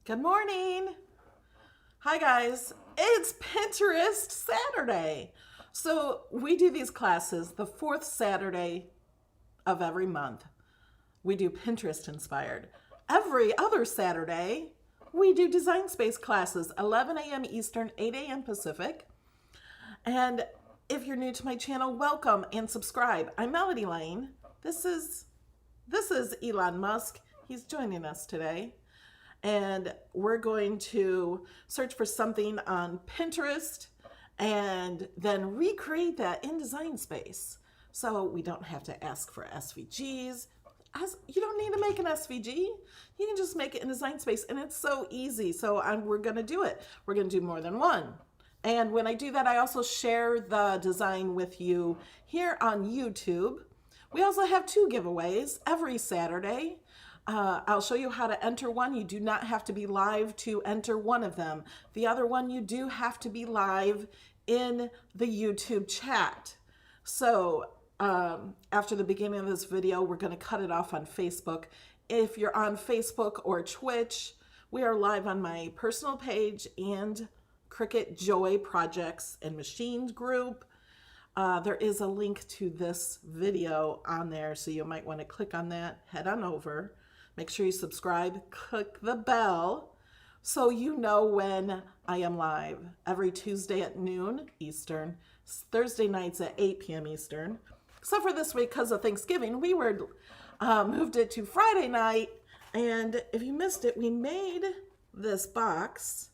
Good morning. Hi guys. It's Pinterest Saturday. So we do these classes the fourth Saturday of every month. We do Pinterest inspired. Every other Saturday, we do design space classes, 11 a.m. Eastern, 8 a.m. Pacific. And if you're new to my channel, welcome and subscribe. I'm Melody Lane. This is Elon Musk. He's joining us today. And we're going to search for something on Pinterest and then recreate that in Design Space. So we don't have to ask for SVGs. You don't need to make an SVG. You can just make it in Design Space, and it's so easy. So we're going to do it. We're going to do more than one. And when I do that, I also share the design with you here on YouTube. We also have 2 giveaways every Saturday. I'll show you how to enter one. You do not have to be live to enter one of them. The other one, you do have to be live in the YouTube chat. So after the beginning of this video, we're going to cut it off on Facebook. If you're on Facebook or Twitch, we are live on my personal page and Cricut Joy Projects and Machines group. There is a link to this video on there, so you might want to click on that, head on over. Make sure you subscribe, click the bell so you know when I am live. Every Tuesday at noon Eastern, Thursday nights at 8 p.m. Eastern. So for this week, because of Thanksgiving, we moved it to Friday night. And if you missed it, we made this box.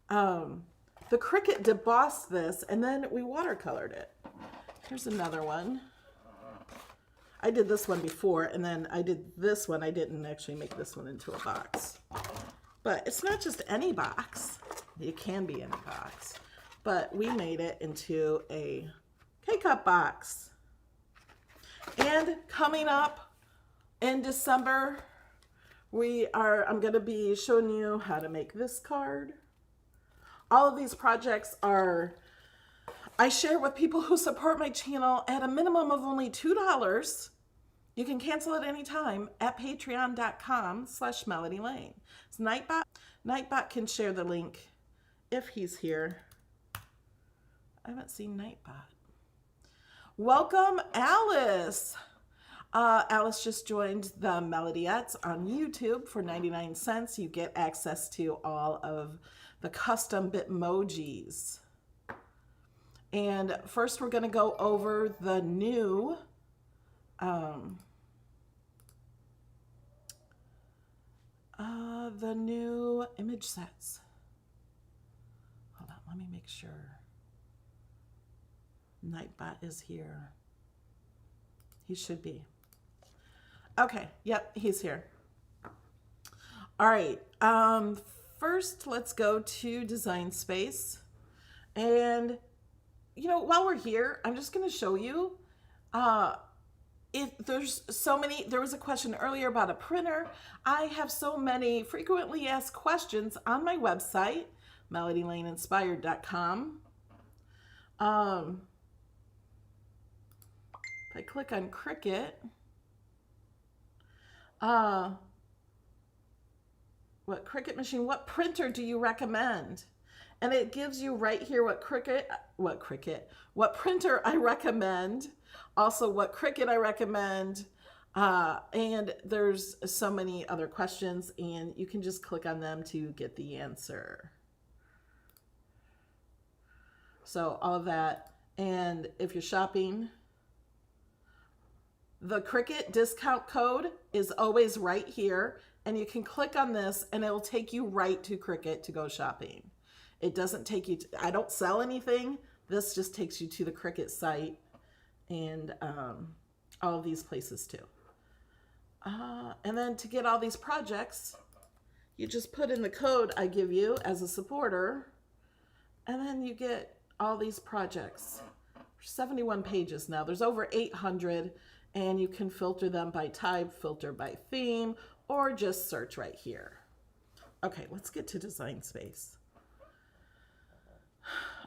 The Cricut debossed this, and then we watercolored it. Here's another one. I did this one before, and then I did this one. I didn't actually make this one into a box. But it's not just any box. It can be any box. But we made it into a K-Cup box. And coming up in December, I'm going to be showing you how to make this card. All of these projects I share with people who support my channel at a minimum of only $2. You can cancel at any time at patreon.com/melodylane. It's Nightbot. Nightbot can share the link if he's here. I haven't seen Nightbot. Welcome, Alice. Alice just joined the Melodyettes on YouTube for 99 cents. You get access to all of the custom Bitmojis. And first we're going to go over the new image sets. Hold on, let me make sure Nightbot is here. He should be. Okay, yep, he's here. All right, first let's go to Design Space. And while we're here, I'm just going to show you there was a question earlier about a printer. I have so many frequently asked questions on my website, melodylaneinspired.com. If I click on Cricut, what Cricut machine, what printer do you recommend? And it gives you right here what printer I recommend, also what Cricut I recommend, and there's so many other questions, and you can just click on them to get the answer. So all of that, and if you're shopping, the Cricut discount code is always right here, and you can click on this, and it will take you right to Cricut to go shopping. It doesn't take you I don't sell anything. This just takes you to the Cricut site and all of these places too. And then to get all these projects, you just put in the code I give you as a supporter, and then you get all these projects. 71 pages now. There's over 800, and you can filter them by type, filter by theme, or just search right here. Okay, let's get to Design Space.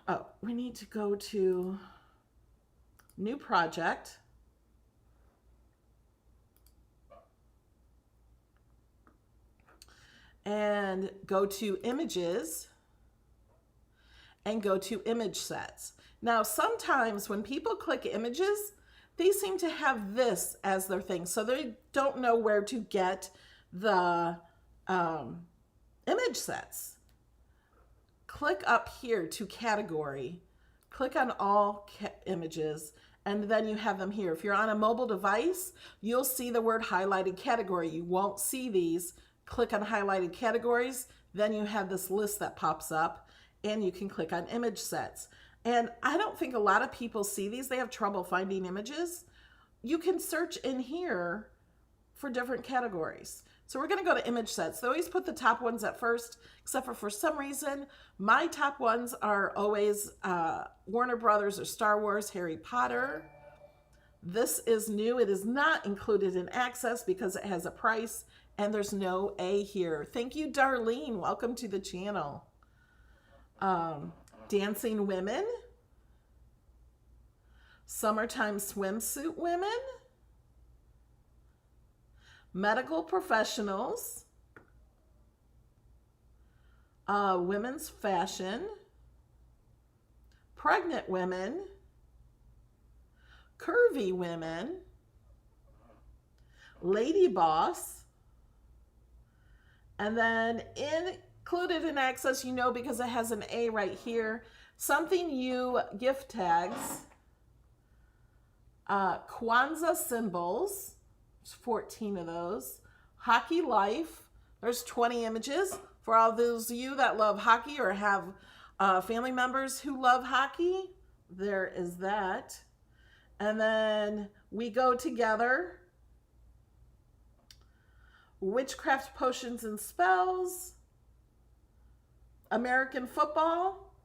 Oh, we need to go to New Project. and go to images and go to image sets. Now, sometimes when people click images, they seem to have this as their thing. So they don't know where to get the image sets. Click up here to category. Click on all images, and then you have them here. If you're on a mobile device, you'll see the word highlighted category. You won't see these. Click on highlighted categories. Then you have this list that pops up, and you can click on image sets. And I don't think a lot of people see these. They have trouble finding images. You can search in here for different categories. So we're going to go to image sets. They always put the top ones at first, except for some reason, my top ones are always Warner Brothers or Star Wars, Harry Potter. This is new. It is not included in Access because it has a price, and there's no A here. Thank you, Darlene. Welcome to the channel. Dancing women. Summertime swimsuit women. Medical professionals, women's fashion, pregnant women, curvy women, lady boss, and then included in Access, you know, because it has an A right here, something you gift tags, Kwanzaa symbols. 14 of those. Hockey life. There's 20 images for all those of you that love hockey or have family members who love hockey. There is that. And then we go together. Witchcraft potions and spells. American football.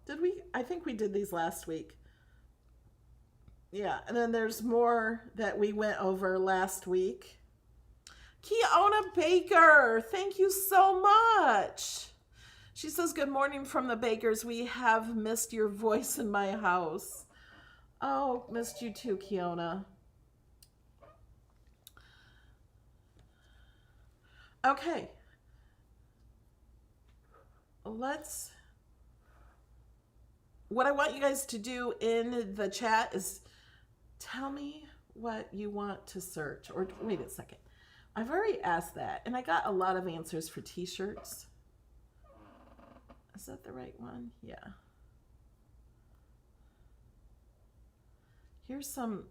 Did we? I think we did these last week. Yeah, and then there's more that we went over last week. Kiona Baker, thank you so much. She says, good morning from the Bakers. We have missed your voice in my house. Oh, missed you too, Kiona. Okay. What I want you guys to do in the chat is tell me what you want to search. Or wait a second. I've already asked that, and I got a lot of answers for t-shirts. Is that the right one? Yeah. Here's some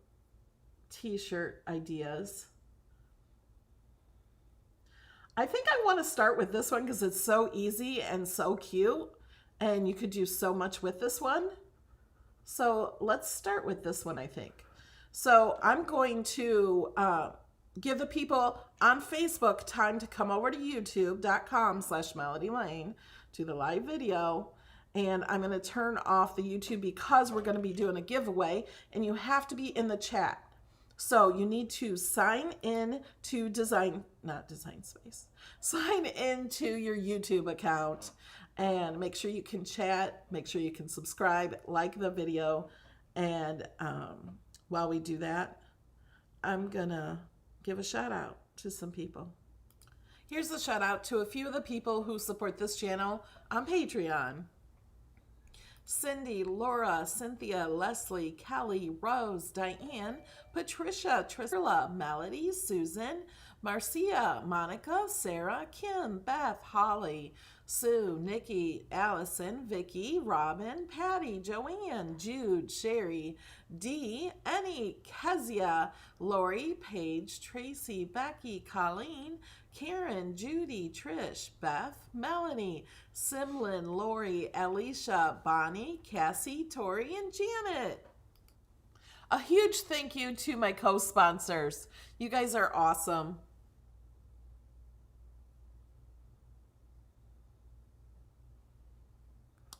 t-shirt ideas. I think I want to start with this one because it's so easy and so cute, and you could do so much with this one. So let's start with this one, I think. So I'm going to give the people on Facebook time to come over to youtube.com/MelodyLane to the live video. And I'm going to turn off the YouTube because we're going to be doing a giveaway, and you have to be in the chat. So you need to sign in to sign into your YouTube account and make sure you can chat, make sure you can subscribe, like the video. And while we do that, I'm gonna give a shout out to some people. Here's a shout out to a few of the people who support this channel on Patreon. Cindy, Laura, Cynthia, Leslie, Kelly, Rose, Diane, Patricia, Trilla, Melody, Susan, Marcia, Monica, Sarah, Kim, Beth, Holly, Sue, Nikki, Allison, Vicky, Robin, Patty, Joanne, Jude, Sherry, Dee, Annie, Kezia, Lori, Paige, Tracy, Becky, Colleen, Karen, Judy, Trish, Beth, Melanie, Simlin, Lori, Alicia, Bonnie, Cassie, Tori, and Janet. A huge thank you to my co-sponsors. You guys are awesome.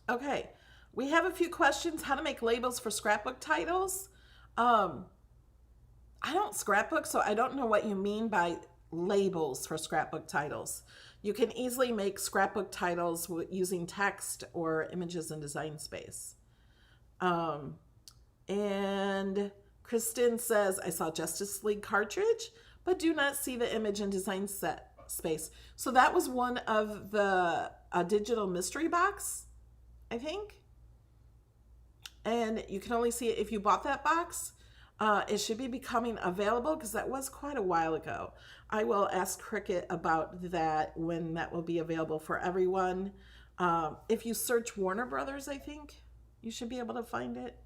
Okay, we have a few questions. How to make labels for scrapbook titles. I don't scrapbook, so I don't know what you mean by labels for scrapbook titles. You can easily make scrapbook titles using text or images in Design Space. And Kristen says, I saw Justice League cartridge, but do not see the image in Design space. So that was one of the digital mystery box, I think. And you can only see it if you bought that box. It should be becoming available because that was quite a while ago. I will ask Cricut about that when that will be available for everyone. If you search Warner Brothers, I think you should be able to find it.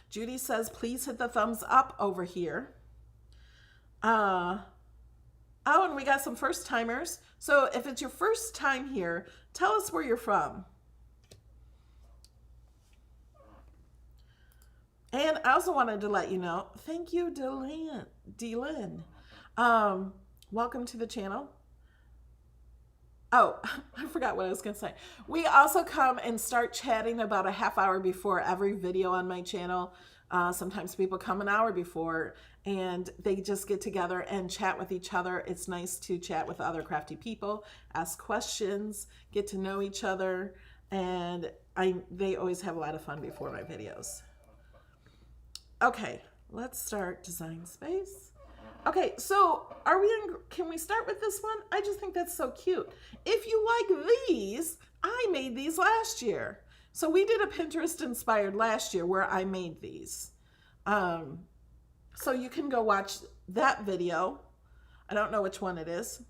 Judy says, please hit the thumbs up over here. Oh, and we got some first timers. So if it's your first time here, tell us where you're from. And I also wanted to let you know, thank you, Delyn. Welcome to the channel. Oh, I forgot what I was going to say. We also come and start chatting about a half hour before every video on my channel. Sometimes people come an hour before and they just get together and chat with each other. It's nice to chat with other crafty people, ask questions, get to know each other, and they always have a lot of fun before my videos. Okay, let's start design space. Okay, so can we start with this one? I just think that's so cute. If you like these, I made these last year. So we did a Pinterest inspired last year where I made these. So you can go watch that video. I don't know which one it is.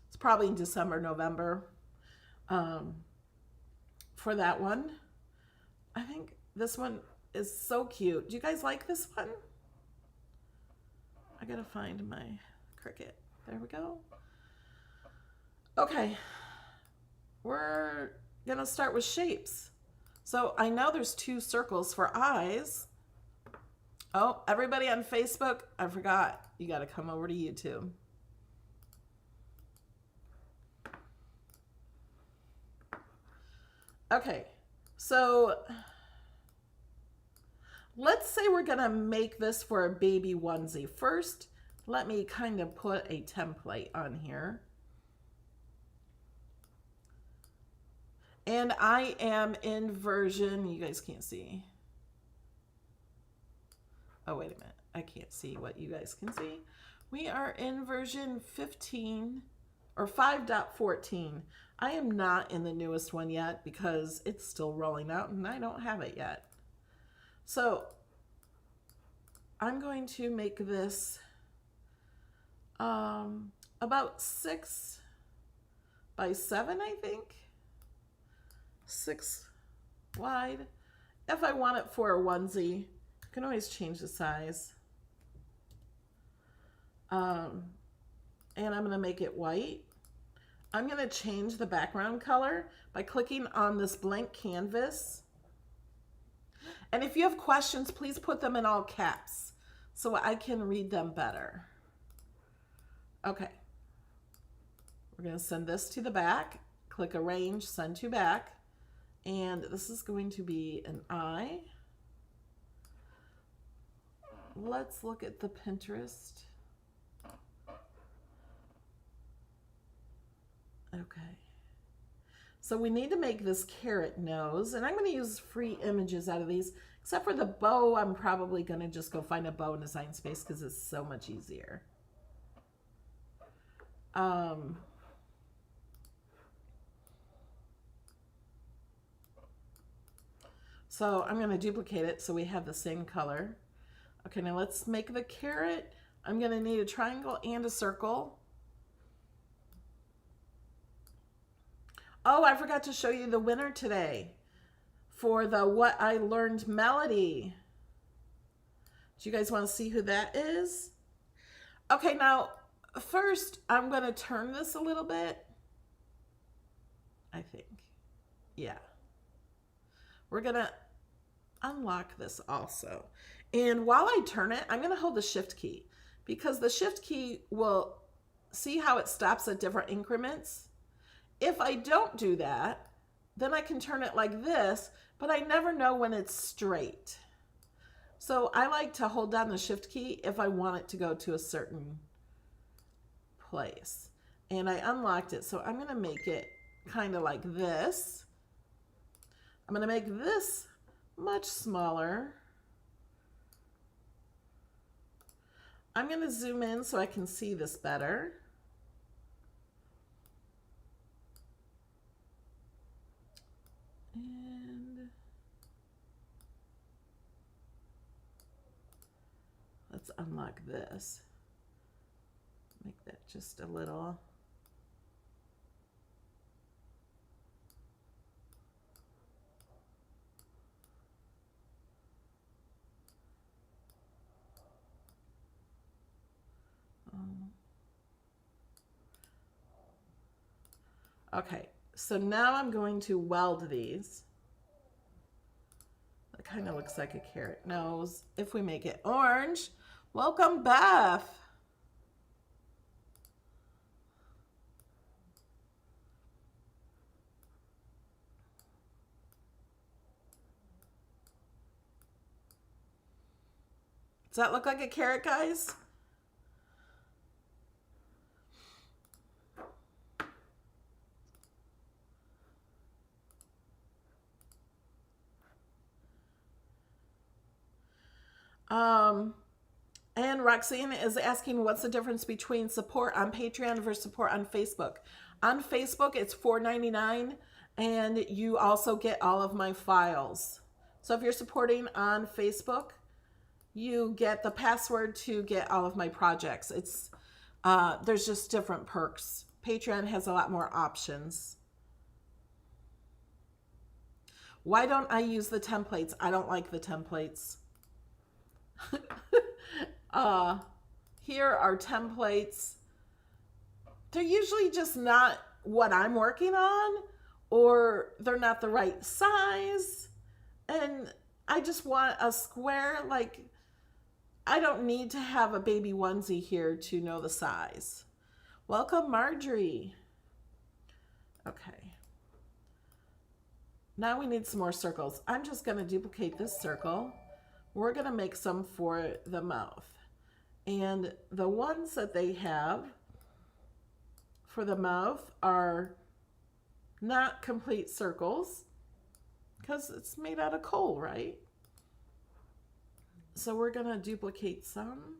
It's probably in December, November for that one. I think this one is so cute. Do you guys like this one? I gotta find my Cricut. There we go. Okay, we're gonna start with shapes. So I know there's 2 circles for eyes. Oh, everybody on Facebook, I forgot. You gotta come over to YouTube. Okay, so let's say we're gonna make this for a baby onesie. First, let me kind of put a template on here. And I am in version, you guys can't see. Oh, wait a minute. I can't see what you guys can see. We are in version 15 or 5.14. I am not in the newest one yet because it's still rolling out and I don't have it yet. So I'm going to make this about 6 by 7, I think. 6 wide. If I want it for a onesie, I can always change the size. And I'm going to make it white. I'm going to change the background color by clicking on this blank canvas. And if you have questions, please put them in all caps so I can read them better. Okay. We're going to send this to the back. Click Arrange, Send to Back. And this is going to be an eye. Let's look at the Pinterest. Okay. So we need to make this carrot nose, and I'm going to use free images out of these. Except for the bow, I'm probably going to just go find a bow in Design Space because it's so much easier. So I'm going to duplicate it so we have the same color. Okay, now let's make the carrot. I'm going to need a triangle and a circle. Oh, I forgot to show you the winner today for the What I Learned melody. Do you guys want to see who that is? Okay, now first I'm going to turn this a little bit. I think. Yeah. We're going to unlock this also. And while I turn it, I'm going to hold the Shift key because the Shift key will see how it stops at different increments. If I don't do that, then I can turn it like this, but I never know when it's straight. So I like to hold down the Shift key if I want it to go to a certain place. And I unlocked it, so I'm going to make it kind of like this. I'm going to make this much smaller. I'm going to zoom in so I can see this better. And let's unlock this. Make that just a little. Okay, so now I'm going to weld these. It kind of looks like a carrot nose. If we make it orange, welcome Beth. Does that look like a carrot, guys? And Roxanne is asking, what's the difference between support on Patreon versus support on Facebook? On Facebook, it's $4.99, and you also get all of my files. So if you're supporting on Facebook, you get the password to get all of my projects. It's there's just different perks. Patreon has a lot more options. Why don't I use the templates? I don't like the templates. Here are templates. They're usually just not what I'm working on, or they're not the right size. And I just want a square, like, I don't need to have a baby onesie here to know the size. Welcome, Marjorie. Okay. Now we need some more circles. I'm just going to duplicate this circle. We're going to make some for the mouth. And the ones that they have for the mouth are not complete circles because it's made out of coal, right? So we're going to duplicate some.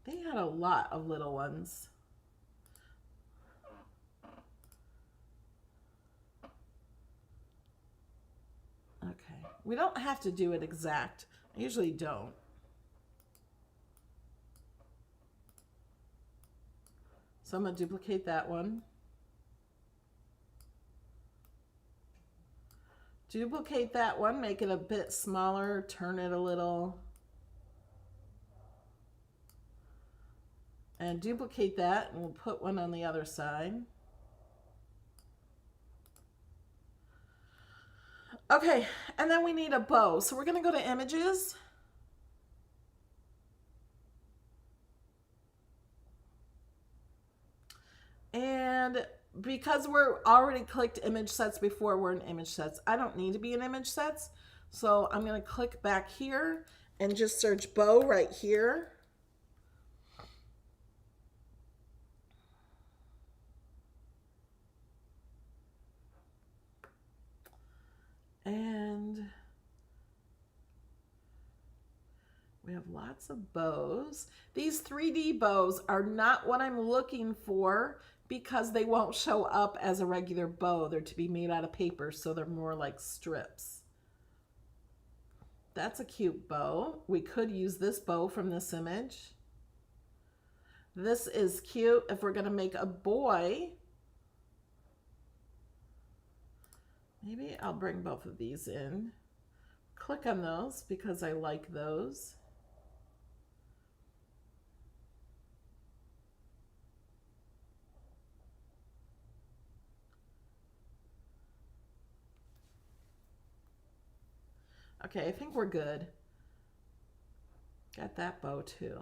They had a lot of little ones. Okay, we don't have to do it exact. I usually don't. So I'm going to duplicate that one. Duplicate that one, make it a bit smaller, turn it a little. And duplicate that, and we'll put one on the other side. Okay, and then we need a bow. So we're going to go to images. And because we're already clicked image sets before, we're in image sets. I don't need to be in image sets. So I'm going to click back here and just search bow right here. And we have lots of bows. These 3D bows are not what I'm looking for because they won't show up as a regular bow. They're to be made out of paper, so they're more like strips. That's a cute bow. We could use this bow from this image. This is cute if we're going to make a boy. Maybe I'll bring both of these in. Click on those because I like those. Okay, I think we're good. Got that bow too.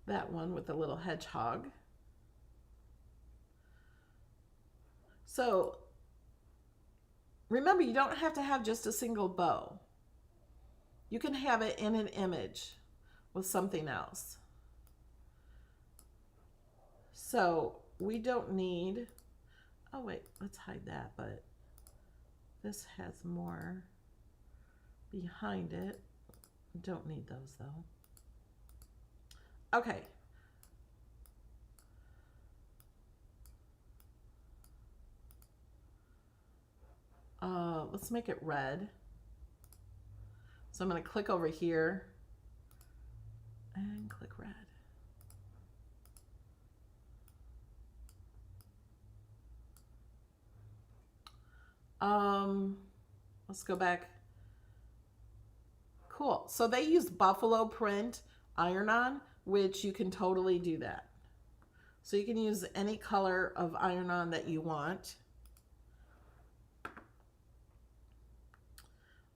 That one with the little hedgehog. So remember, you don't have to have just a single bow. You can have it in an image with something else. So we don't need, oh wait, let's hide that, but this has more behind it. Don't need those though. Okay. Let's make it red. So I'm going to click over here and click red. Let's go back. Cool. So they use buffalo print iron-on, which you can totally do that. So you can use any color of iron-on that you want.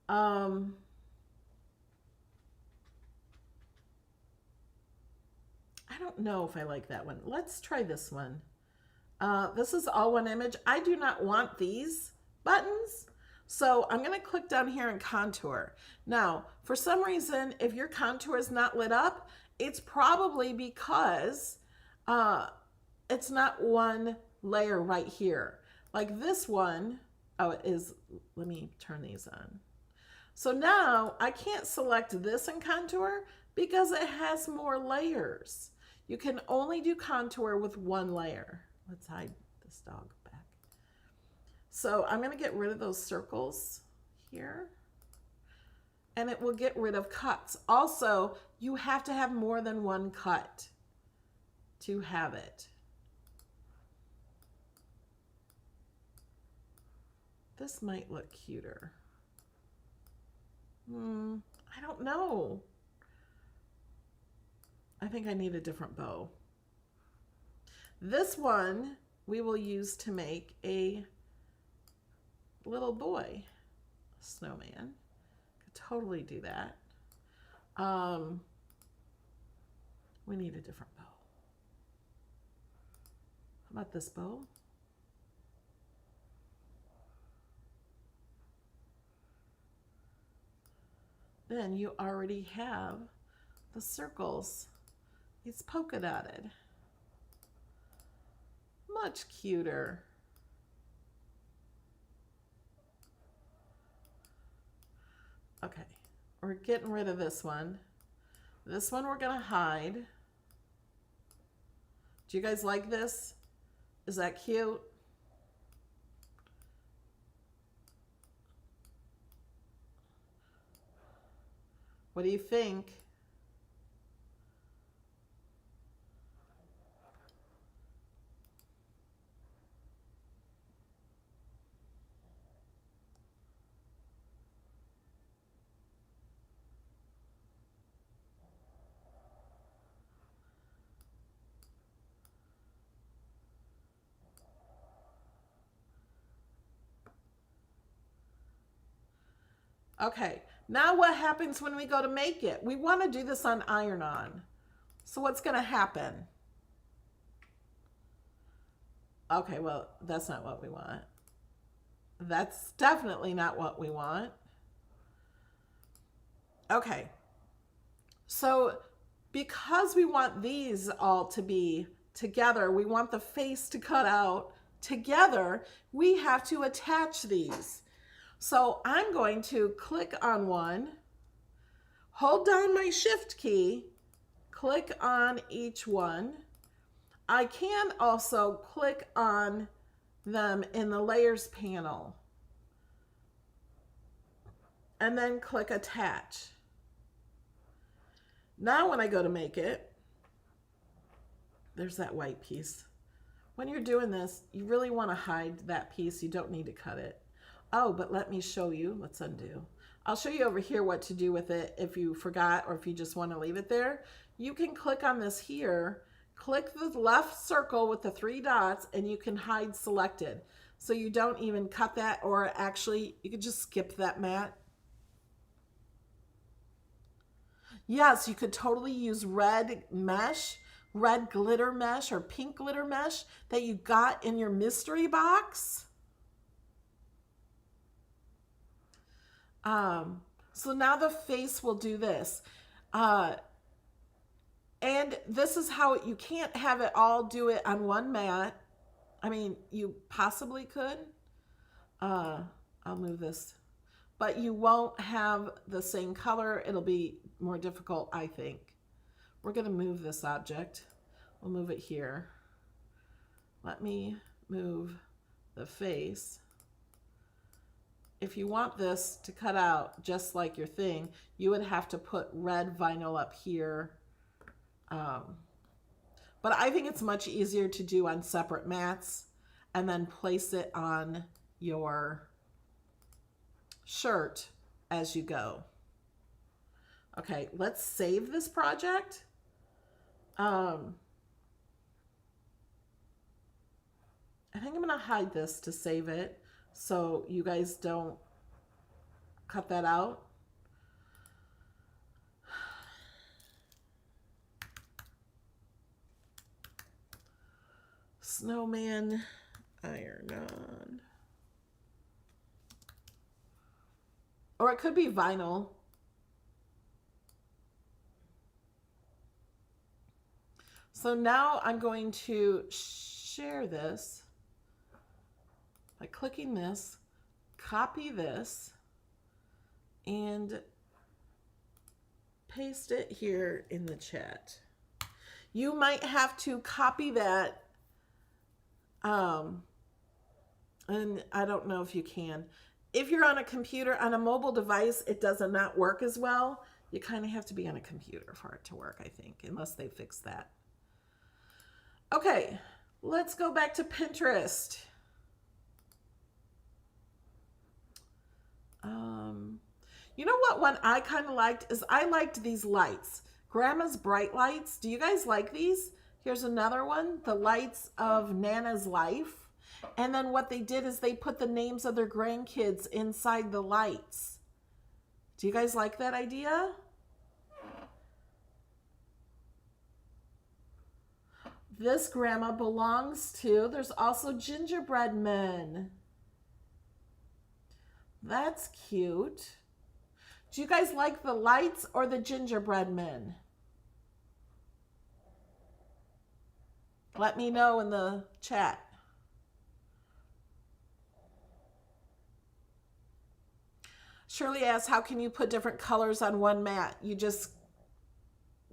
I don't know if I like that one. Let's try this one. This is all one image. I do not want these buttons. So I'm going to click down here and contour. Now, for some reason, if your contour is not lit up, it's probably because it's not one layer right here. Like this one, oh, it is, let me turn these on. So now I can't select this in contour because it has more layers. You can only do contour with one layer. Let's hide this dog back. So I'm going to get rid of those circles here, and it will get rid of cuts. Also, you have to have more than one cut to have it. This might look cuter. I don't know. I think I need a different bow. This one we will use to make a little boy snowman. Could totally do that. We need a different bow. How about this bow? Then you already have the circles. It's polka dotted. Much cuter. Okay, we're getting rid of this one. This one we're gonna hide. Do you guys like this? Is that cute? What do you think? Okay, now what happens when we go to make it? We want to do this on iron-on. So what's going to happen? Okay, well, that's not what we want. That's definitely not what we want. Okay, so because we want these all to be together, we want the face to cut out together, we have to attach these. So I'm going to click on one, hold down my shift key, click on each one. I can also click on them in the layers panel and then click attach. Now when I go to make it, there's that white piece. When you're doing this, you really want to hide that piece. You don't need to cut it. Oh, but let me show you. Let's undo. I'll show you over here what to do with it if you forgot or if you just want to leave it there. You can click on this here, click the left circle with the 3 dots, and you can hide selected. So you don't even cut that, or actually you could just skip that mat. Yes, you could totally use red mesh, red glitter mesh, or pink glitter mesh that you got in your mystery box. So now the face will do this. And this is how you can't have it all do it on one mat. I mean, you possibly could. I'll move this. but you won't have the same color. It'll be more difficult, I think. We're going to move this object. We'll move it here. Let me move the face. If you want this to cut out just like your thing, you would have to put red vinyl up here. But I think it's much easier to do on separate mats and then place it on your shirt as you go. Okay, let's save this project. I think I'm gonna hide this to save it so you guys don't cut that out. Snowman iron on. Or it could be vinyl. So now I'm going to share this by clicking this, copy this, and paste it here in the chat. You might have to copy that, and I don't know if you can. If you're on a computer, on a mobile device, it does not work as well. You kind of have to be on a computer for it to work, I think, unless they fix that. Okay, let's go back to Pinterest. You know what one I kind of liked is I liked these lights. Grandma's Bright Lights. Do you guys like these? Here's another one, the lights of Nana's life. And then what they did is they put the names of their grandkids inside the lights. Do you guys like that idea? This grandma belongs to, there's also gingerbread men. That's cute. Do you guys like the lights or the gingerbread men? Let me know in the chat. Shirley asks, how can you put different colors on one mat? You just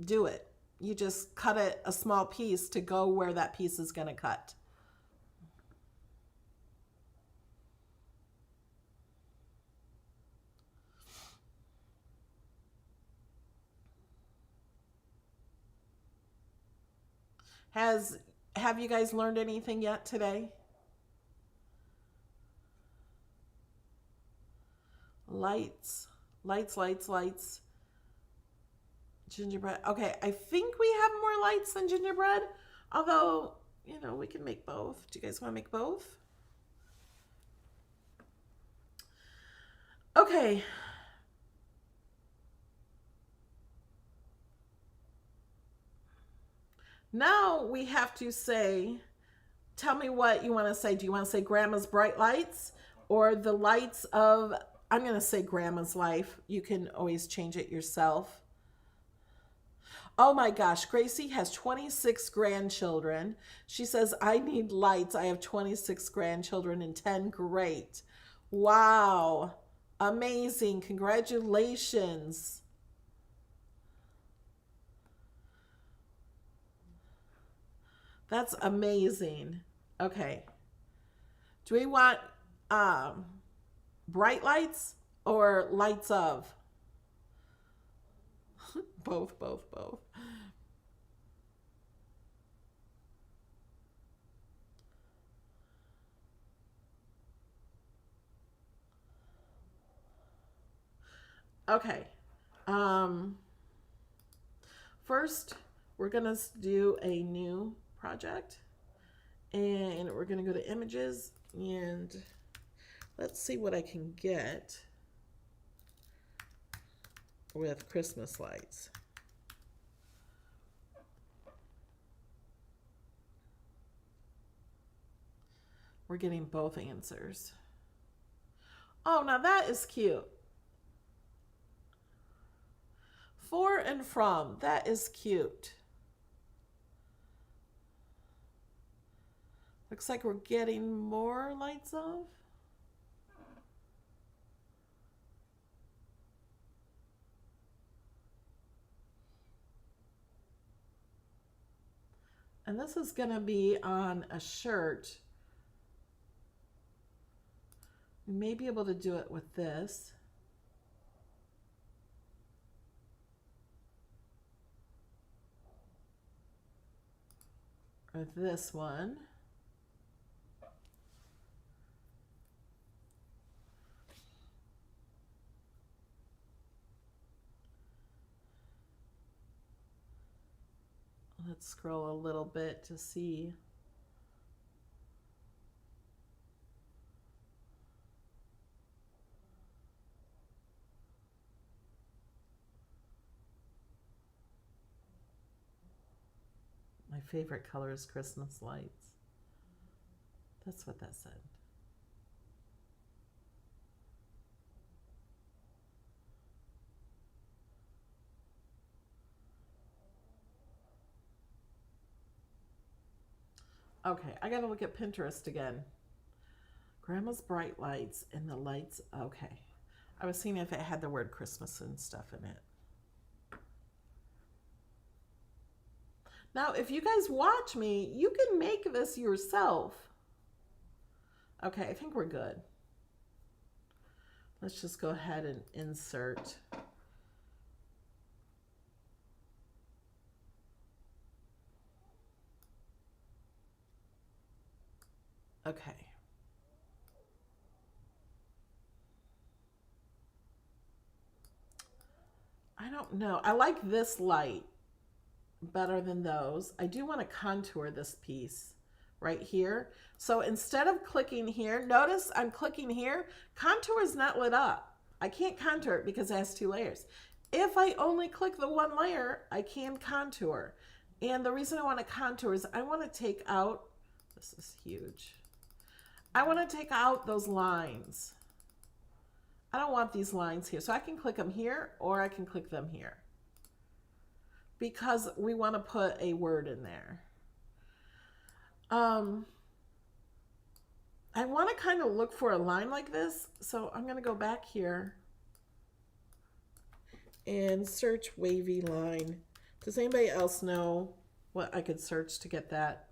do it. You just cut it a small piece to go where that piece is going to cut. Have you guys learned anything yet today? Lights, lights, lights, lights. Gingerbread. Okay, I think we have more lights than gingerbread. Although, you know, we can make both. Do you guys want to make both? Okay. Now we have to say, tell me what you want to say. Do you want to say Grandma's Bright Lights or the lights of, I'm going to say Grandma's Life. You can always change it yourself. Oh my gosh, Gracie has 26 grandchildren. She says, I need lights. I have 26 grandchildren and 10. Great. Wow. Amazing. Congratulations. That's amazing. Okay. Do we want bright lights or lights of? Both. Okay. First, we're going to do a new project. And we're going to go to images and let's see what I can get with Christmas lights. We're getting both answers. Oh, now that is cute. For and from, that is cute. Looks like we're getting more lights of. And this is going to be on a shirt. We may be able to do it with this. Or this one. Let's scroll a little bit to see. My favorite color is Christmas lights. That's what that said. Okay, I gotta look at Pinterest again. Grandma's bright lights and the lights. Okay. I was seeing if it had the word Christmas and stuff in it. Now, if you guys watch me, you can make this yourself. Okay, I think we're good. Let's just go ahead and insert. Okay. I don't know. I like this light better than those. I do want to contour this piece right here. So instead of clicking here, notice I'm clicking here. Contour is not lit up. I can't contour it because it has 2 layers. If I only click the 1 layer, I can contour. And the reason I want to contour is I want to take out, this is huge. I want to take out those lines. I don't want these lines here. So I can click them here or I can click them here. Because we want to put a word in there. I want to kind of look for a line like this. So I'm going to go back here and search wavy line. Does anybody else know what I could search to get that?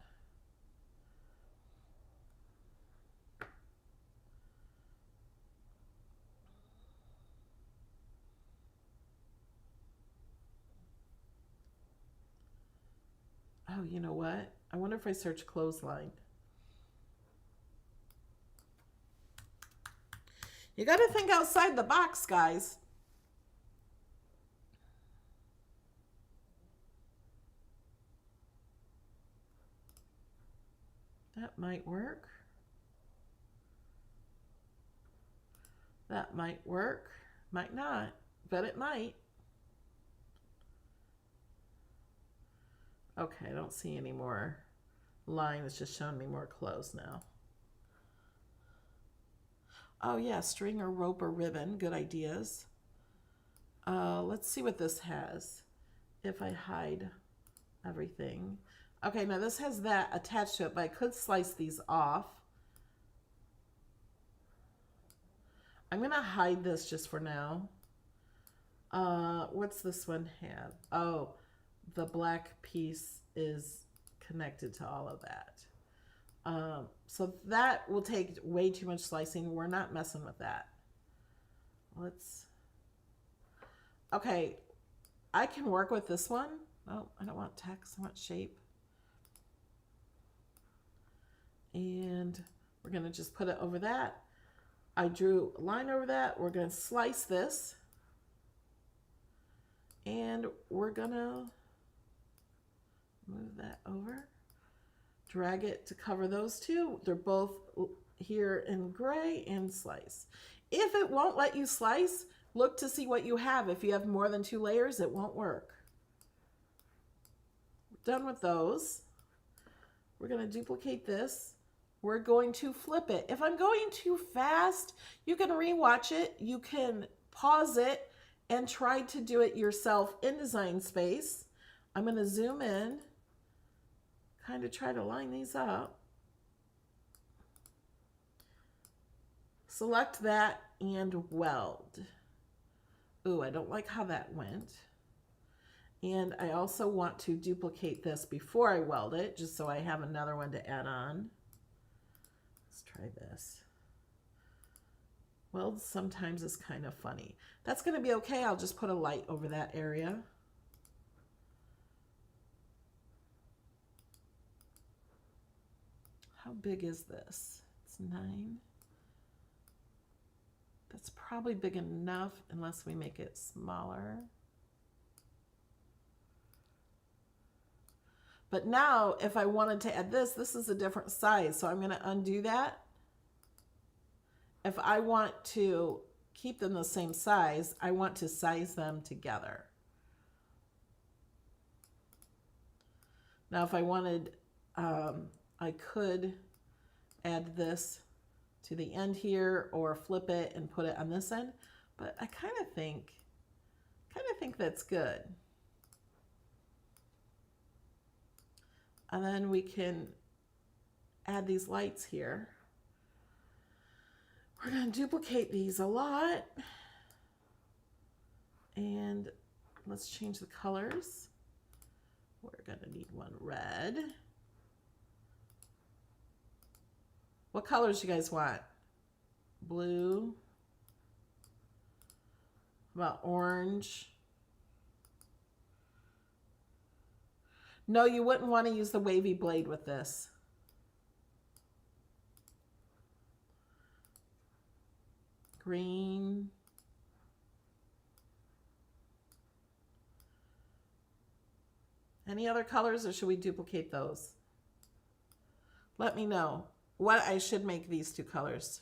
Oh, you know what? I wonder if I search clothesline. You got to think outside the box, guys. That might work. That might work. Might not, but it might. Okay, I don't see any more line. It's just showing me more clothes now. Oh yeah, string or rope or ribbon. Good ideas. Let's see what this has. If I hide everything. Okay, now this has that attached to it, but I could slice these off. I'm going to hide this just for now. What's this one have? Oh, the black piece is connected to all of that. So that will take way too much slicing. We're not messing with that. Okay, I can work with this one. Oh, I don't want text, I want shape. And we're going to just put it over that. I drew a line over that. We're going to slice this. And we're going to move that over. Drag it to cover those two. They're both here in gray, and slice. If it won't let you slice, look to see what you have. If you have more than 2 layers, it won't work. We're done with those. We're going to duplicate this. We're going to flip it. If I'm going too fast, you can rewatch it. You can pause it and try to do it yourself in Design Space. I'm going to zoom in, kind of try to line these up. Select that and weld. Ooh, I don't like how that went. And I also want to duplicate this before I weld it, just so I have another one to add on. Let's try this. Weld sometimes is kind of funny. That's going to be okay. I'll just put a light over that area. How big is this? It's 9. That's probably big enough unless we make it smaller. But now if I wanted to add this, this is a different size. So I'm going to undo that. If I want to keep them the same size, I want to size them together. Now if I wanted, I could add this to the end here or flip it and put it on this end, but I kind of think that's good. And then we can add these lights here. We're going to duplicate these a lot. And let's change the colors. We're going to need one red. What colors do you guys want? Blue. How about orange? No, you wouldn't want to use the wavy blade with this. Green. Any other colors, or should we duplicate those? Let me know what I should make these 2 colors.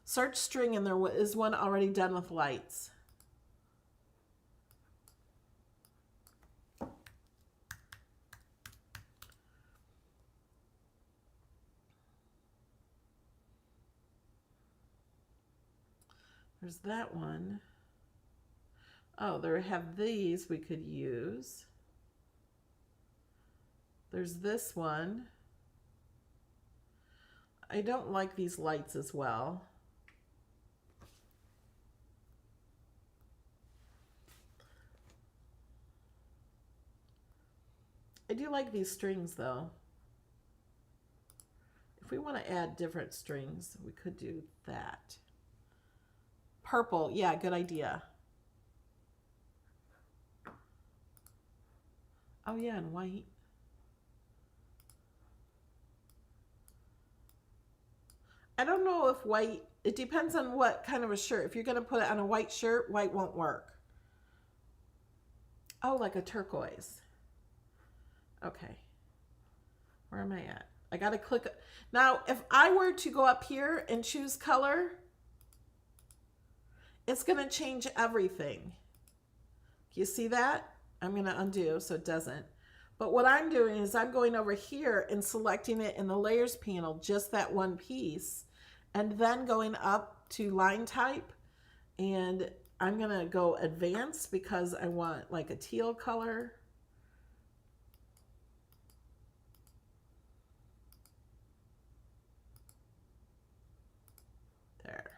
Search string, and there is one already done with lights. There's that one. Oh, there have these we could use. There's this one. I don't like these lights as well. I do like these strings though. If we want to add different strings, we could do that. Purple, yeah, good idea. Oh yeah, and white. I don't know if white, it depends on what kind of a shirt. If you're going to put it on a white shirt, white won't work. Oh, like a turquoise. Okay. Where am I at? I got to click. Now, if I were to go up here and choose color, it's going to change everything. You see that? I'm going to undo so it doesn't. But what I'm doing is I'm going over here and selecting it in the layers panel, just that one piece, and then going up to line type, and I'm going to go advanced because I want like a teal color. There.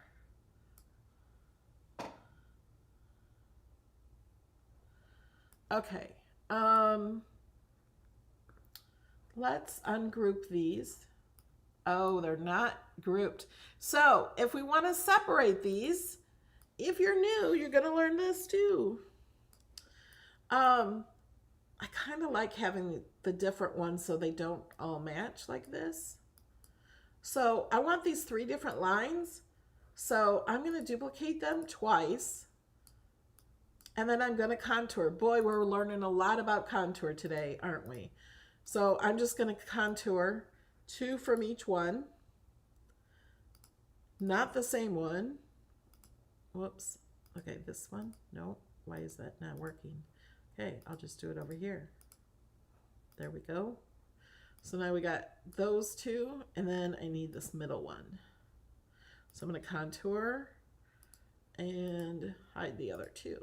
Okay. Let's ungroup these. Oh, they're not grouped. So if we want to separate these, if you're new, you're going to learn this too. I kind of like having the different ones so they don't all match like this. So I want these 3 different lines. So I'm going to duplicate them twice. And then I'm going to contour. Boy, we're learning a lot about contour today, aren't we? So I'm just going to contour 2 from each one. Not the same one. Whoops. Okay, this one. No. Why is that not working? Okay, I'll just do it over here. There we go. So now we got those 2, and then I need this middle one. So I'm going to contour and hide the other 2.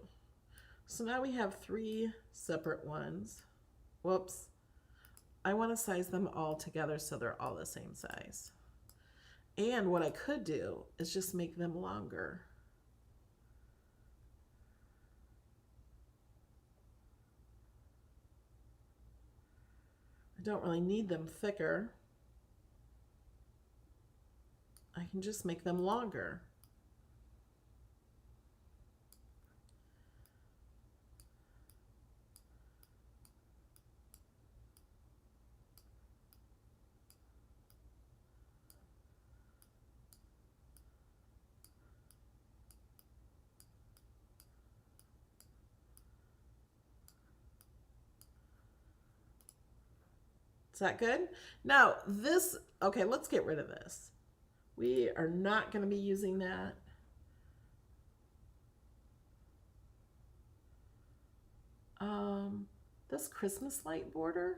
So now we have 3 separate ones. Whoops. I want to size them all together so they're all the same size. And what I could do is just make them longer. I don't really need them thicker. I can just make them longer. Is that good? Now this, okay, let's get rid of this. We are not going to be using that. This Christmas light border,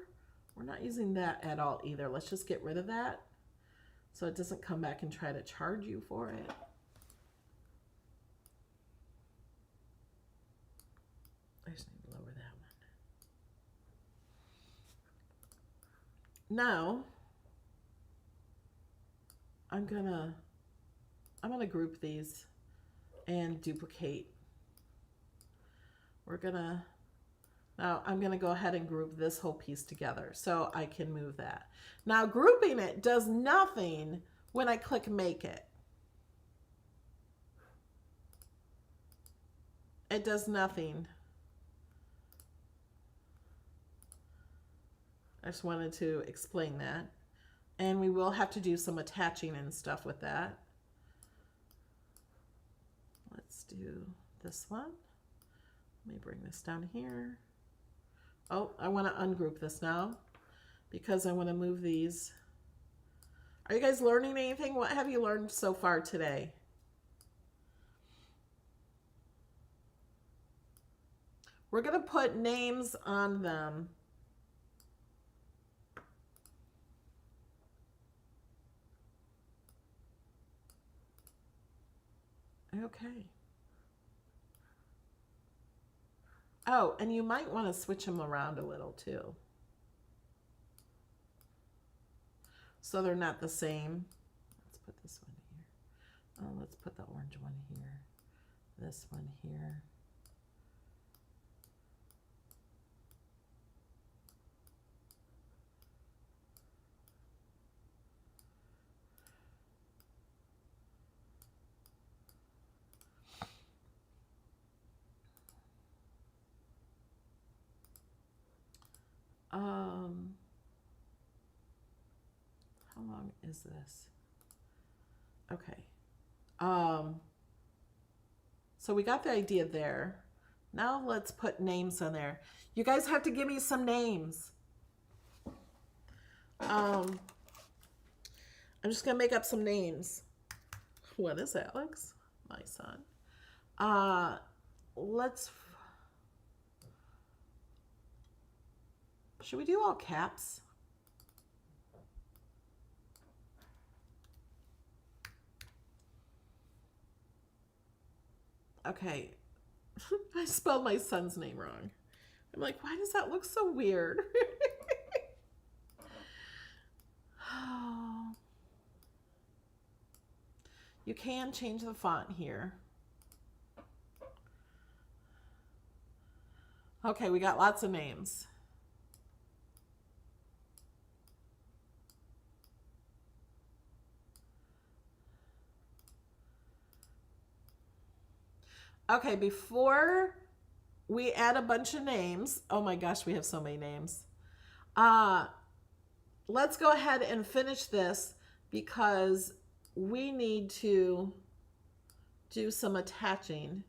we're not using that at all either. Let's just get rid of that so it doesn't come back and try to charge you for it. I just need to lower that one. Now, I'm gonna group these and duplicate. Now I'm gonna go ahead and group this whole piece together so I can move that. Now grouping it does nothing when I click make it. It does nothing. I just wanted to explain that. And we will have to do some attaching and stuff with that. Let's do this one. Let me bring this down here. Oh, I want to ungroup this now because I want to move these. Are you guys learning anything? What have you learned so far today? We're going to put names on them. Okay. Oh, and you might want to switch them around a little too, so they're not the same. Let's put this one here. Oh, let's put the orange one here. This one here. How long is this? Okay. So we got the idea there. Now let's put names on there. You guys have to give me some names. I'm just gonna make up some names. What is Alex? My son. Should we do all caps? Okay. I spelled my son's name wrong. I'm like, why does that look so weird? Oh. You can change the font here. Okay, we got lots of names. Okay, before we add a bunch of names, oh my gosh, we have so many names. Let's go ahead and finish this because we need to do some attaching.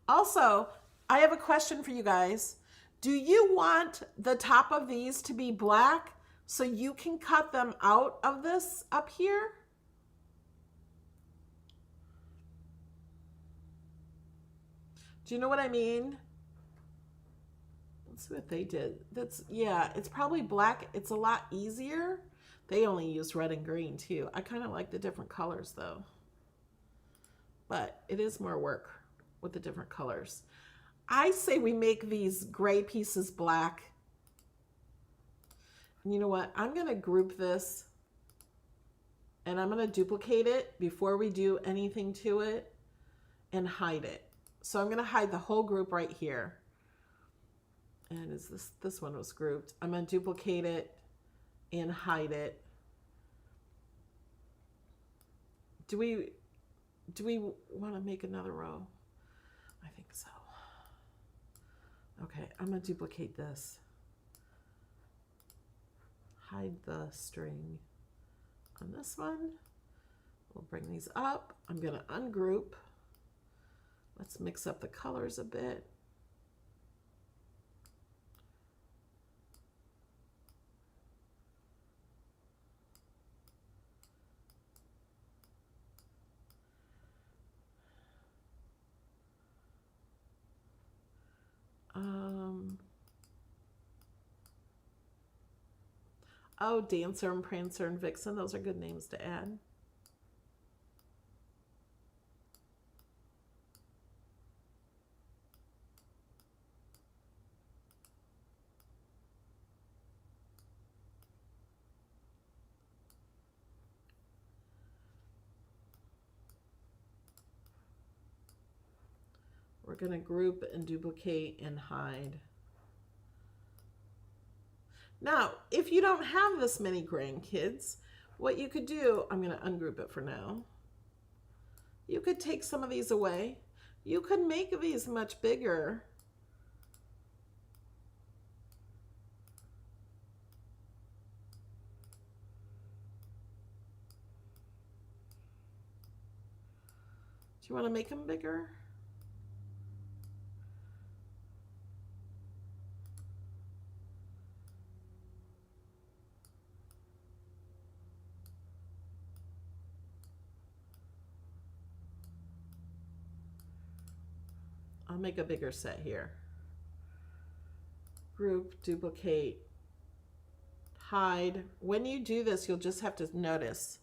Also, I have a question for you guys. Do you want the top of these to be black so you can cut them out of this up here? Do you know what I mean? Let's see what they did. Yeah, it's probably black. It's a lot easier. They only use red and green too. I kind of like the different colors though. But it is more work with the different colors. I say we make these gray pieces black. And you know what? I'm going to group this and I'm going to duplicate it before we do anything to it and hide it. So I'm going to hide the whole group right here. And is this one was grouped. I'm going to duplicate it and hide it. Do we want to make another row? I think so. Okay, I'm going to duplicate this. Hide the string on this one. We'll bring these up. I'm going to ungroup. Let's mix up the colors a bit. Oh, Dancer and Prancer and Vixen. Those are good names to add. We're going to group and duplicate and hide. Now, if you don't have this many grandkids, what you could do, I'm going to ungroup it for now. You could take some of these away. You could make these much bigger. Do you want to make them bigger? I'll make a bigger set here. Group, duplicate, hide. When you do this, you'll just have to notice.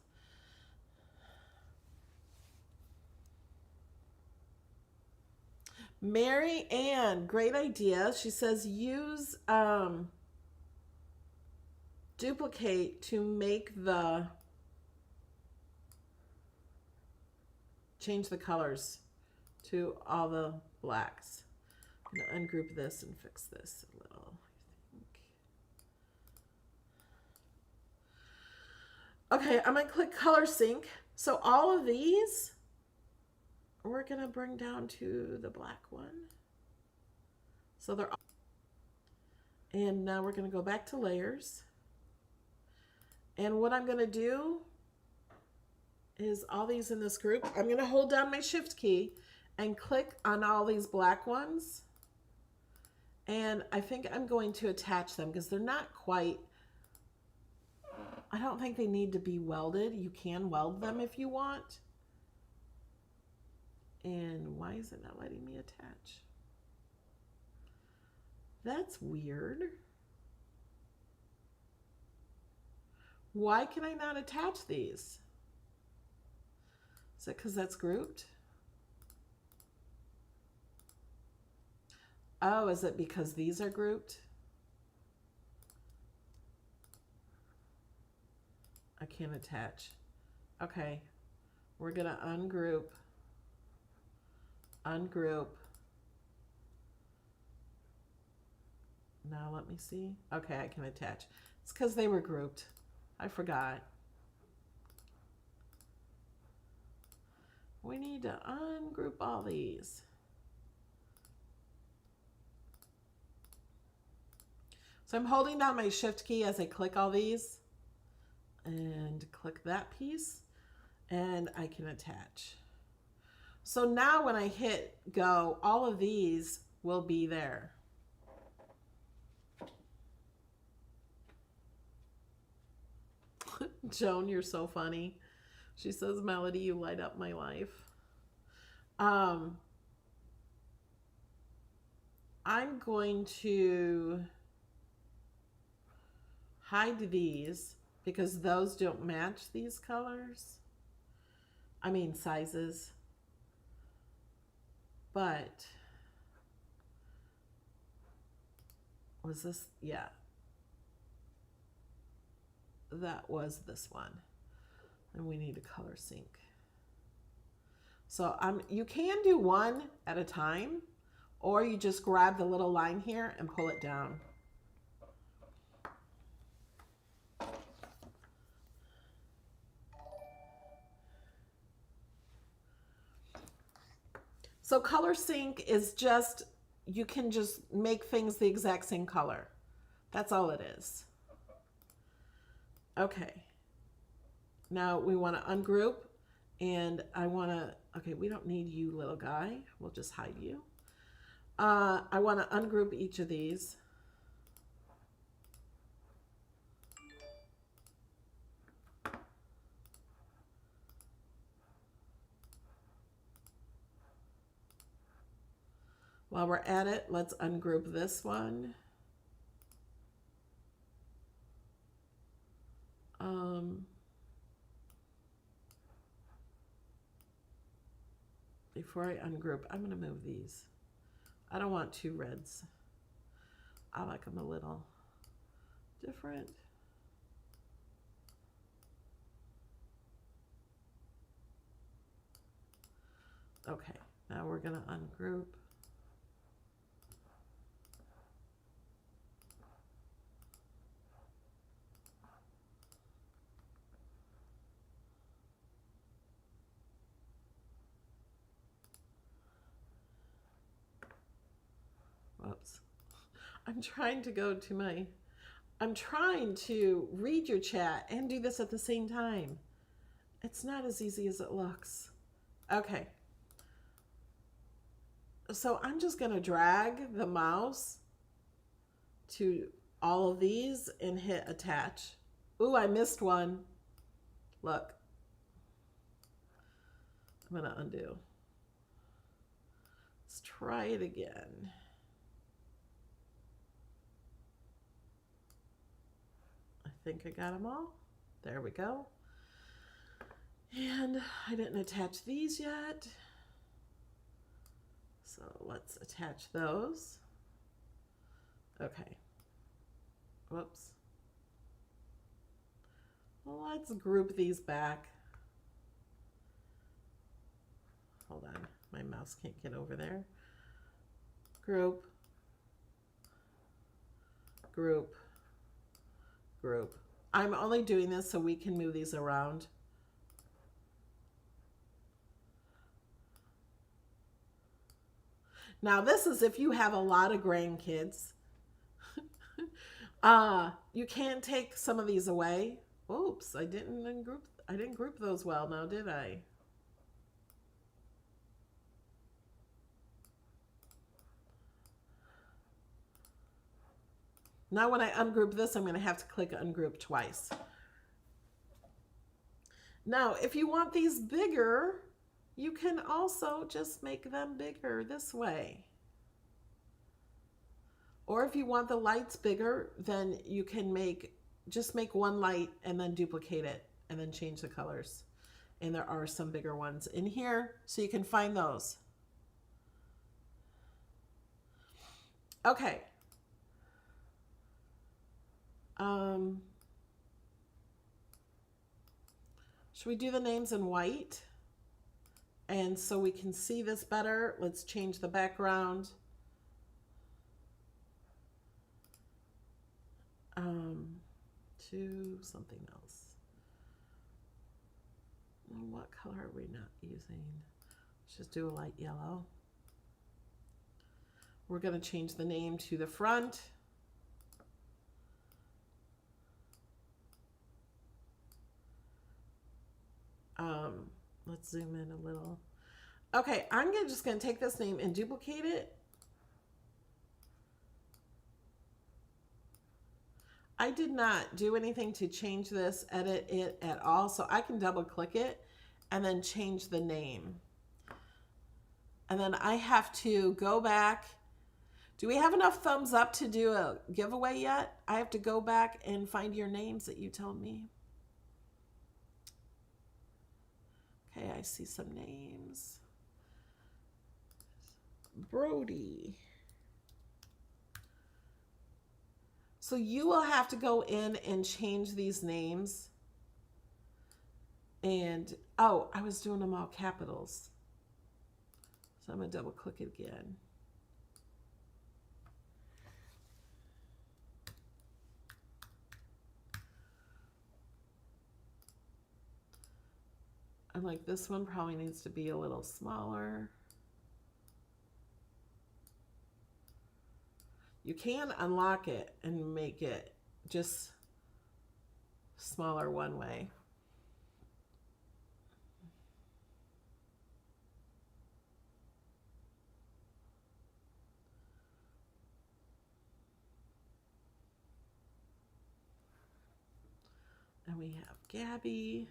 Mary Ann, great idea. She says use duplicate to make the, change the colors to all the blacks. I'm going to ungroup this and fix this a little, I think. Okay, I'm going to click Color Sync. So all of these, we're going to bring down to the black one. So they're all, and now we're going to go back to layers. And what I'm going to do is all these in this group, I'm going to hold down my Shift key and click on all these black ones. And I think I'm going to attach them because they're not quite, I don't think they need to be welded. You can weld them if you want. And why is it not letting me attach? That's weird. Why can I not attach these? Is it because that's grouped? Oh, is it because these are grouped? I can't attach. Okay, we're gonna ungroup, ungroup. Now let me see. Okay, I can attach. It's because they were grouped. I forgot. We need to ungroup all these. So I'm holding down my Shift key as I click all these and click that piece and I can attach. So now when I hit go, all of these will be there. Joan, you're so funny. She says, Melody, you light up my life. I'm going to hide these because those don't match these colors. I mean sizes. But was this? Yeah. That was this one. And we need to color sync. So you can do one at a time, or you just grab the little line here and pull it down. So color sync is just, you can just make things the exact same color. That's all it is. Okay. Now we want to ungroup, and I want to, okay, we don't need you, little guy. We'll just hide you. I want to ungroup each of these. While we're at it, let's ungroup this one. Before I ungroup, I'm going to move these. I don't want two reds. I like them a little different. Okay, now we're going to ungroup. Whoops. I'm trying to go to my, I'm trying to read your chat and do this at the same time. It's not as easy as it looks. Okay. So I'm just going to drag the mouse to all of these and hit attach. Ooh, I missed one. Look. I'm going to undo. Let's try it again. I think I got them all. There we go. And I didn't attach these yet. So let's attach those. Okay. Whoops. Let's group these back. Hold on, my mouse can't get over there. Group, group, group. I'm only doing this so we can move these around. Now this is if you have a lot of grandkids. You can take some of these away. Oops, I didn't group those well now, did I? Now when I ungroup this, I'm going to have to click ungroup twice. Now, if you want these bigger, you can also just make them bigger this way. Or if you want the lights bigger, then you can just make one light and then duplicate it and then change the colors. And there are some bigger ones in here, so you can find those. Okay. Should we do the names in white? And so we can see this better, let's change the background. To something else. Well, what color are we not using? Let's just do a light yellow. We're going to change the name to the front. Let's zoom in a little. Okay, I'm just going to take this name and duplicate it. I did not do anything to change this, edit it at all, so I can double click it and then change the name. And then I have to go back. Do we have enough thumbs up to do a giveaway yet? I have to go back and find your names that you told me. Okay, I see some names. Brody. So you will have to go in and change these names. And, oh, I was doing them all capitals. So I'm going to double click it again. And like this one probably needs to be a little smaller. You can unlock it and make it just smaller one way. And we have Gabby.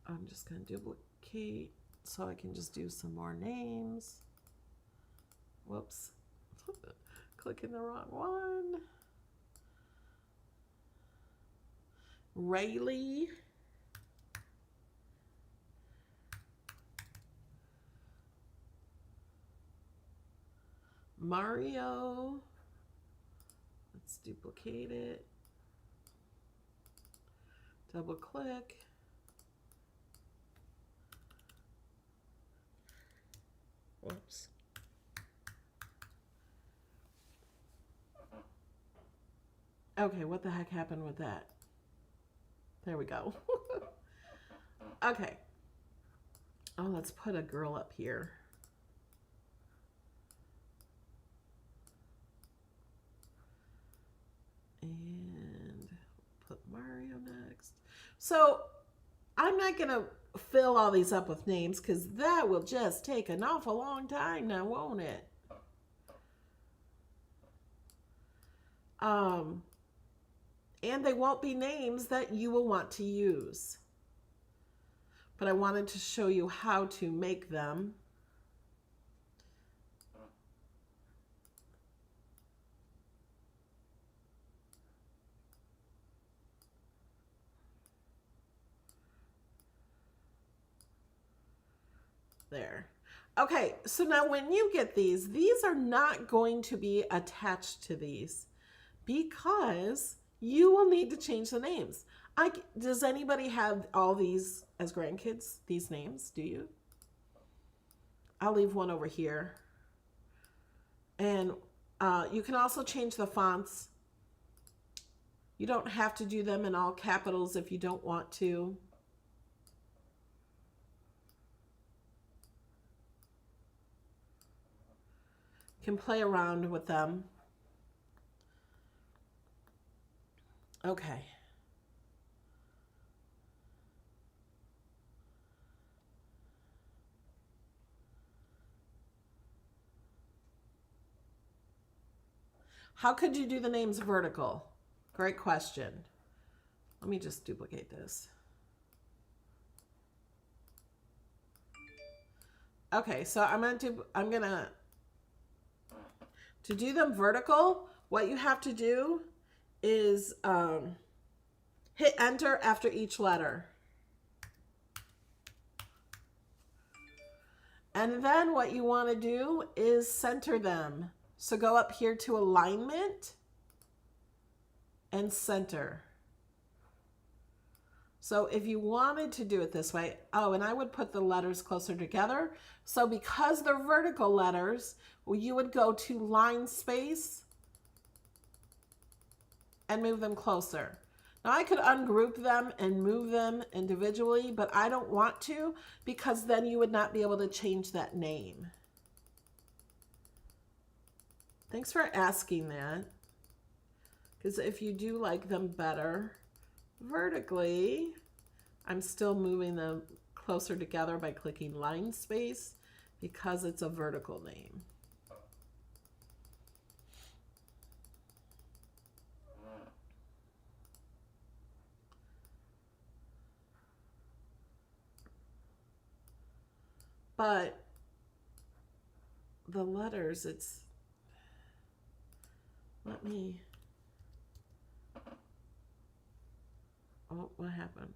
I'm just going to duplicate so I can just do some more names. Whoops. Clicking the wrong one. Rayleigh. Mario. Let's duplicate it. Double click. Whoops. Okay, what the heck happened with that? There we go. Okay. Oh, let's put a girl up here. And put Mario next. So I'm not going to fill all these up with names because that will just take an awful long time now, won't it? And they won't be names that you will want to use. But I wanted to show you how to make them. There. Okay, so now when you get these are not going to be attached to these because you will need to change the names. Does anybody have all these as grandkids, these names? Do you? I'll leave one over here. And you can also change the fonts. You don't have to do them in all capitals if you don't want to. Can play around with them. Okay. How could you do the names vertical? Great question. Let me just duplicate this. Okay, so to do them vertical, what you have to do is hit enter after each letter. And then what you want to do is center them. So go up here to alignment and center. So if you wanted to do it this way, oh, and I would put the letters closer together. So because they're vertical letters, you would go to line space and move them closer. Now I could ungroup them and move them individually, but I don't want to because then you would not be able to change that name. Thanks for asking that. Because if you do like them better vertically, I'm still moving them closer together by clicking line space because it's a vertical name. But the letters, oh, what happened?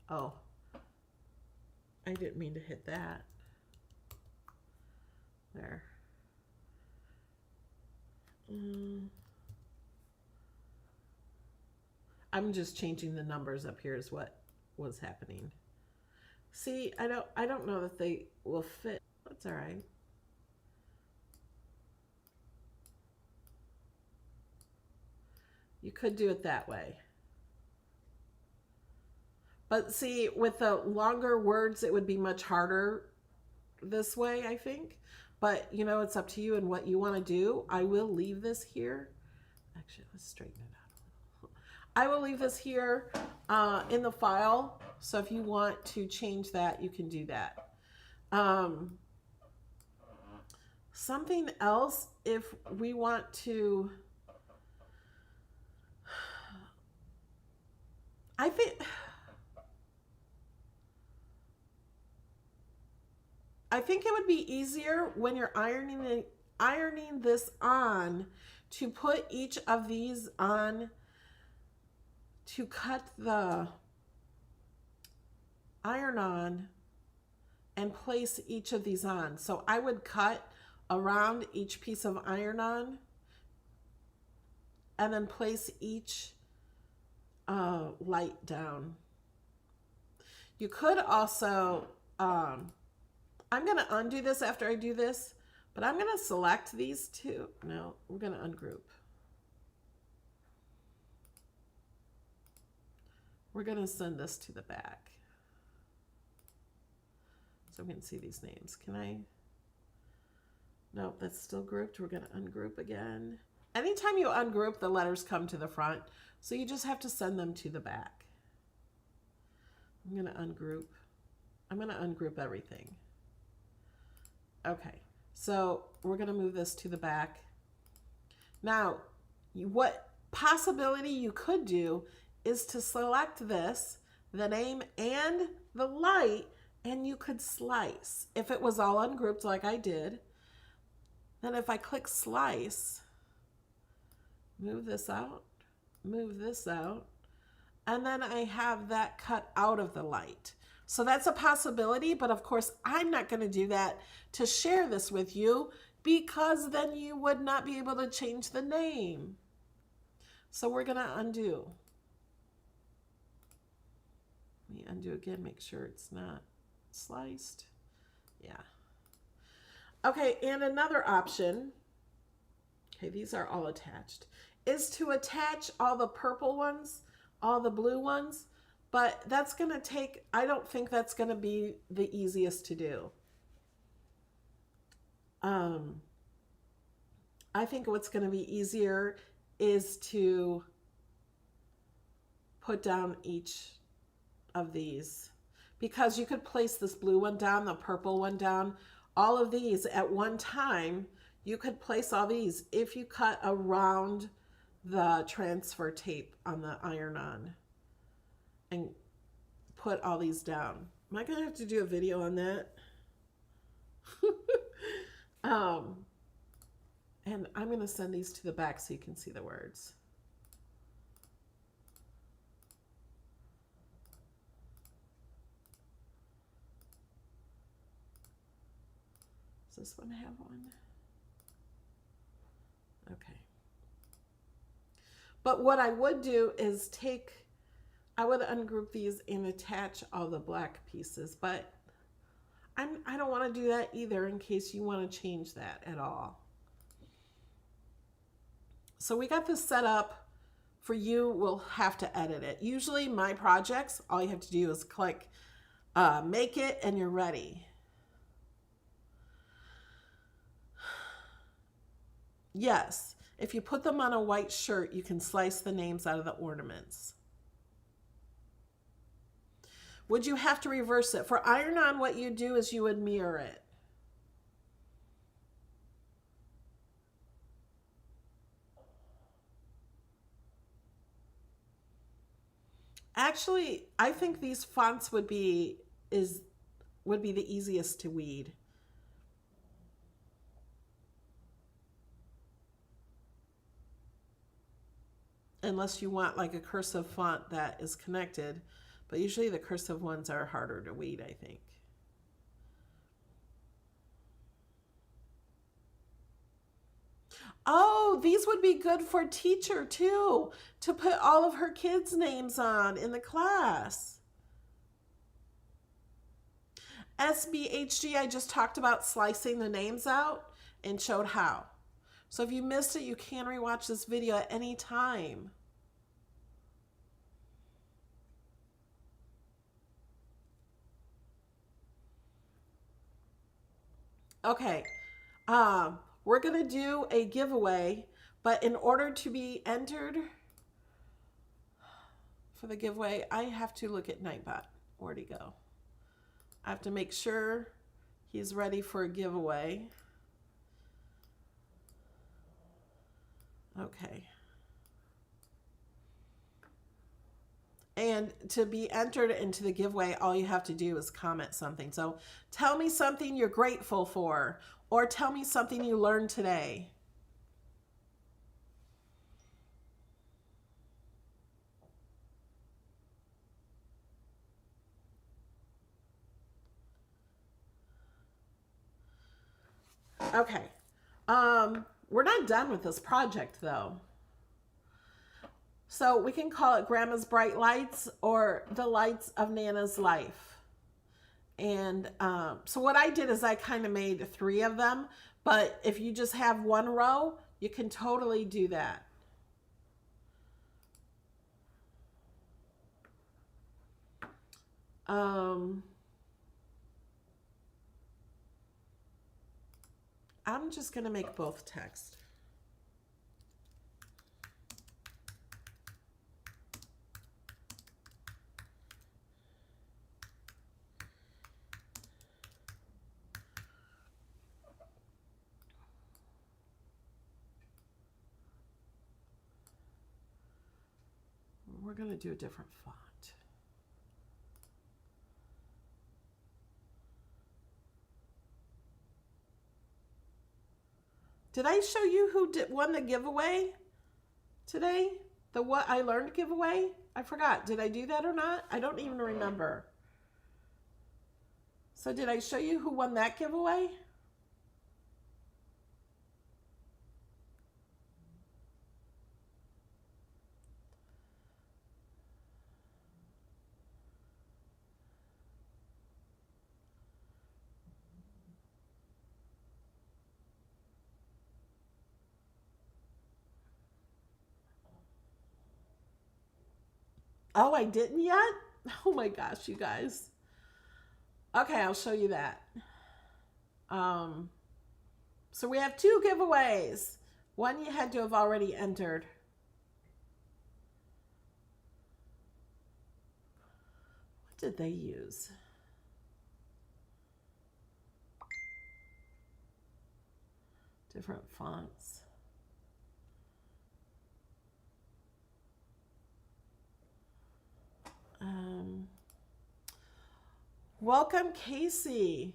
Oh, I didn't mean to hit that. There. I'm just changing the numbers up here is what was happening. See, I don't know that they will fit. That's all right. You could do it that way. But see, with the longer words, it would be much harder this way, I think. But, you know, it's up to you and what you want to do. I will leave this here. Actually, let's straighten it out a little. I will leave this here in the file. So if you want to change that, you can do that. Something else, if we want to... I think it would be easier when you're ironing this on to put each of these on, to cut the iron on and place each of these on. So I would cut around each piece of iron on and then place each light down. You could also, I'm going to undo this after I do this, but I'm going to select these two. No, we're going to ungroup. We're going to send this to the back. So we can see these names. Can I? No, that's still grouped. We're going to ungroup again. Anytime you ungroup, the letters come to the front. So you just have to send them to the back. I'm going to ungroup. I'm going to ungroup everything. Okay, so we're going to move this to the back. Now, what possibility you could do is to select this, the name and the light, and you could slice. If it was all ungrouped like I did, then if I click slice, move this out, and then I have that cut out of the light. So that's a possibility, but of course I'm not going to do that to share this with you, because then you would not be able to change the name. So we're going to undo. Let me undo again, make sure it's not sliced. Yeah. Okay, and another option, okay, these are all attached, is to attach all the purple ones, all the blue ones, but that's going to take, I don't think that's going to be the easiest to do. I think what's going to be easier is to put down each of these, because you could place this blue one down, the purple one down, all of these at one time. You could place all these if you cut around the transfer tape on the iron-on and put all these down. Am I going to have to do a video on that? And I'm going to send these to the back so you can see the words. Does this one have one? Okay. But what I would do is I would ungroup these and attach all the black pieces, but I don't want to do that either, in case you want to change that at all. So we got this set up. For you, we'll have to edit it. Usually my projects, all you have to do is click make it and you're ready. Yes, if you put them on a white shirt, you can slice the names out of the ornaments. Would you have to reverse it? For iron-on, what you do is you would mirror it. Actually, I think these fonts would be the easiest to weed. Unless you want like a cursive font that is connected, but usually the cursive ones are harder to weed, I think. Oh, these would be good for teacher too, to put all of her kids' names on in the class. SBHG, I just talked about slicing the names out and showed how. So if you missed it, you can rewatch this video at any time. Okay. We're going to do a giveaway, but in order to be entered for the giveaway, I have to look at Nightbot. Where'd he go? I have to make sure he's ready for a giveaway. Okay. And to be entered into the giveaway, all you have to do is comment something. So tell me something you're grateful for, or tell me something you learned today. Okay. We're not done with this project though. So we can call it Grandma's Bright Lights or the Lights of Nana's Life. And so what I did is I kind of made 3 of them, but if you just have 1 row, you can totally do that. I'm just going to make both text. We're going to do a different font. Did I show you who won the giveaway today? The What I Learned giveaway? I forgot. Did I do that or not? I don't even remember. So did I show you who won that giveaway? Oh, I didn't yet? Oh my gosh, you guys. Okay, I'll show you that. So we have 2 giveaways. One you had to have already entered. What did they use? Different fonts. Welcome, Casey.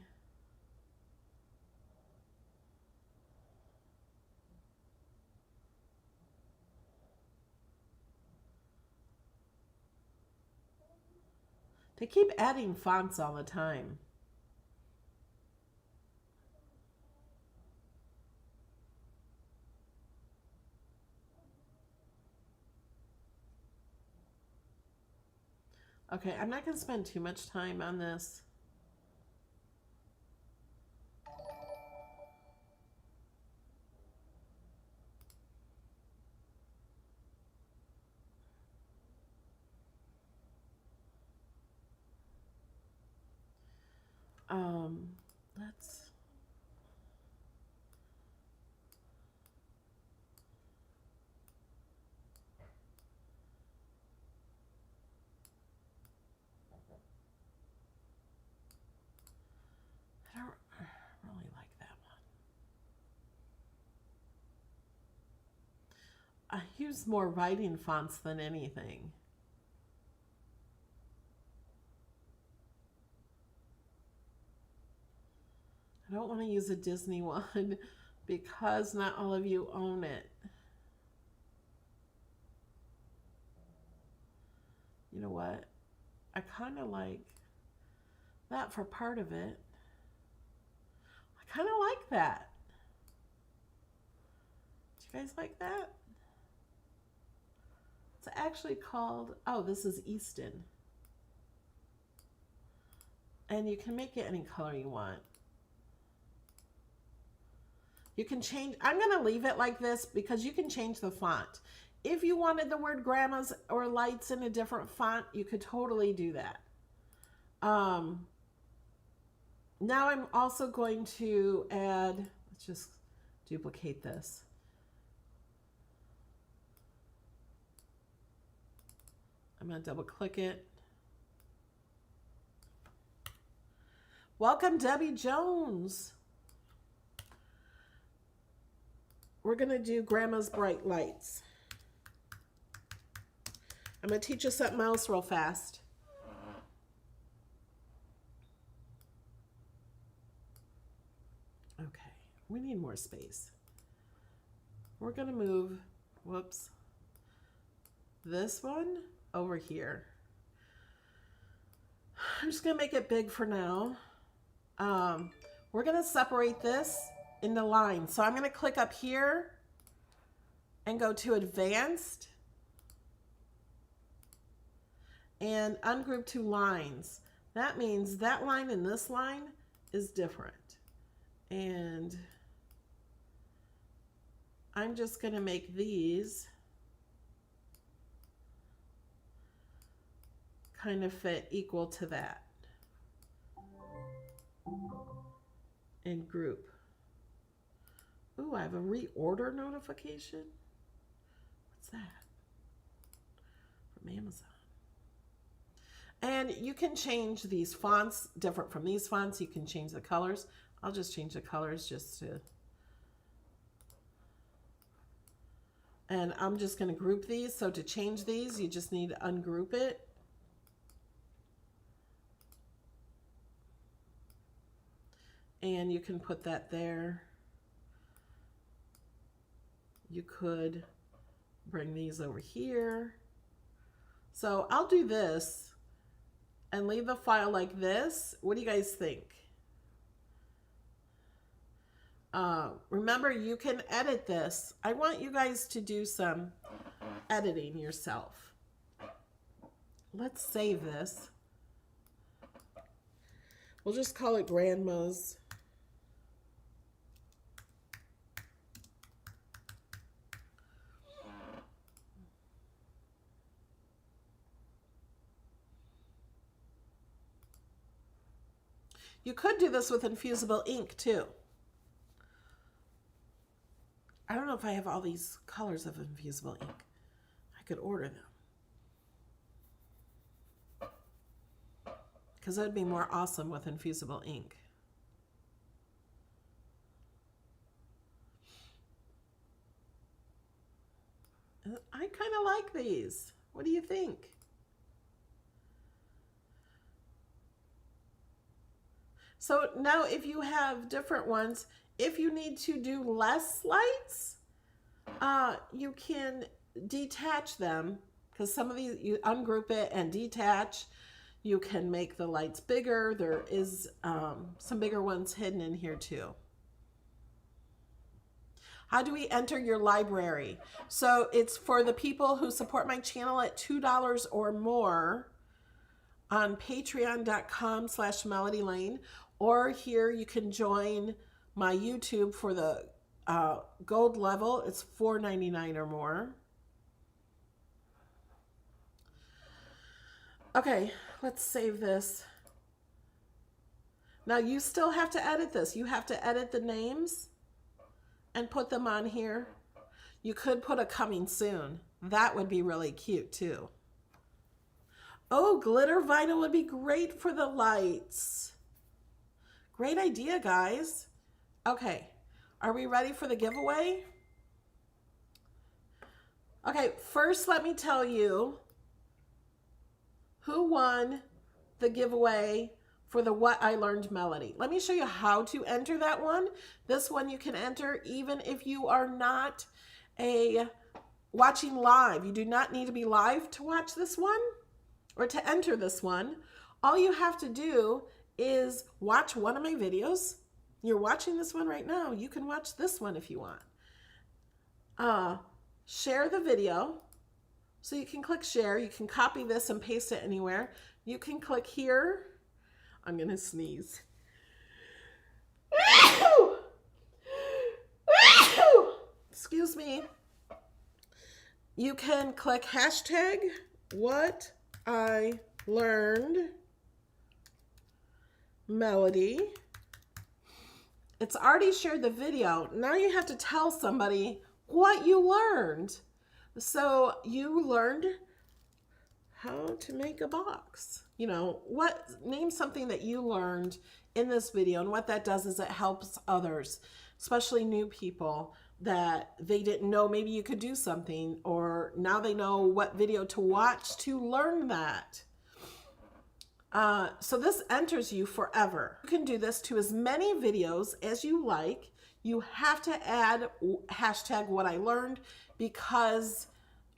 They keep adding fonts all the time. Okay, I'm not going to spend too much time on this. Let's... I don't really like that one. I use more writing fonts than anything. I don't want to use a Disney one because not all of you own it. You know what? I kind of like that for part of it. I kind of like that. Do you guys like that? It's actually called, oh, this is Easton. And you can make it any color you want. You can change, I'm going to leave it like this because you can change the font. If you wanted the word grandmas or lights in a different font, you could totally do that. Now I'm also going to add, let's just duplicate this. I'm going to double click it. Welcome, Debbie Jones. We're going to do Grandma's Bright Lights. I'm going to teach you something else real fast. Okay, we need more space. We're going to move, whoops, this one over here. I'm just going to make it big for now. We're going to separate this into lines. So I'm going to click up here and go to Advanced and ungroup two lines. That means that line and this line is different. And I'm just going to make these kind of fit equal to that and group. Ooh, I have a reorder notification. What's that? From Amazon. And you can change these fonts different from these fonts. You can change the colors. I'll just change the colors just to. And I'm just going to group these. So to change these, you just need to ungroup it. And you can put that there. You could bring these over here. So I'll do this and leave the file like this. What do you guys think? Remember, you can edit this. I want you guys to do some editing yourself. Let's save this. We'll just call it Grandma's. You could do this with infusible ink too. I don't know if I have all these colors of infusible ink. I could order them. Because that would be more awesome with infusible ink. I kind of like these. What do you think? So now if you have different ones, if you need to do less lights, you can detach them, because some of these, you ungroup it and detach. You can make the lights bigger. There is some bigger ones hidden in here too. How do we enter your library? So it's for the people who support my channel at $2 or more on patreon.com/melodylane, or here you can join my YouTube for the gold level. It's $4.99 or more. Okay, let's save this. Now you still have to edit this. You have to edit the names and put them on here. You could put a coming soon. That would be really cute too. Oh, glitter vinyl would be great for the lights. Great idea, guys. Okay, are we ready for the giveaway? Okay, first let me tell you who won the giveaway for the What I Learned Melody. Let me show you how to enter that one. This one you can enter even if you are not watching live. You do not need to be live to watch this one or to enter this one. All you have to do is watch one of my videos. You're watching this one right now. You can watch this one if you want. Share the video. So you can click share. You can copy this and paste it anywhere. You can click here. I'm going to sneeze. Excuse me. You can click hashtag What I Learned Melody. It's already shared the video. Now you have to tell somebody what you learned. So you learned how to make a box. You know, name something that you learned in this video. And what that does is it helps others, especially new people, that they didn't know maybe you could do something, or now they know what video to watch to learn that. So this enters you forever. You can do this to as many videos as you like. You have to add hashtag what I learned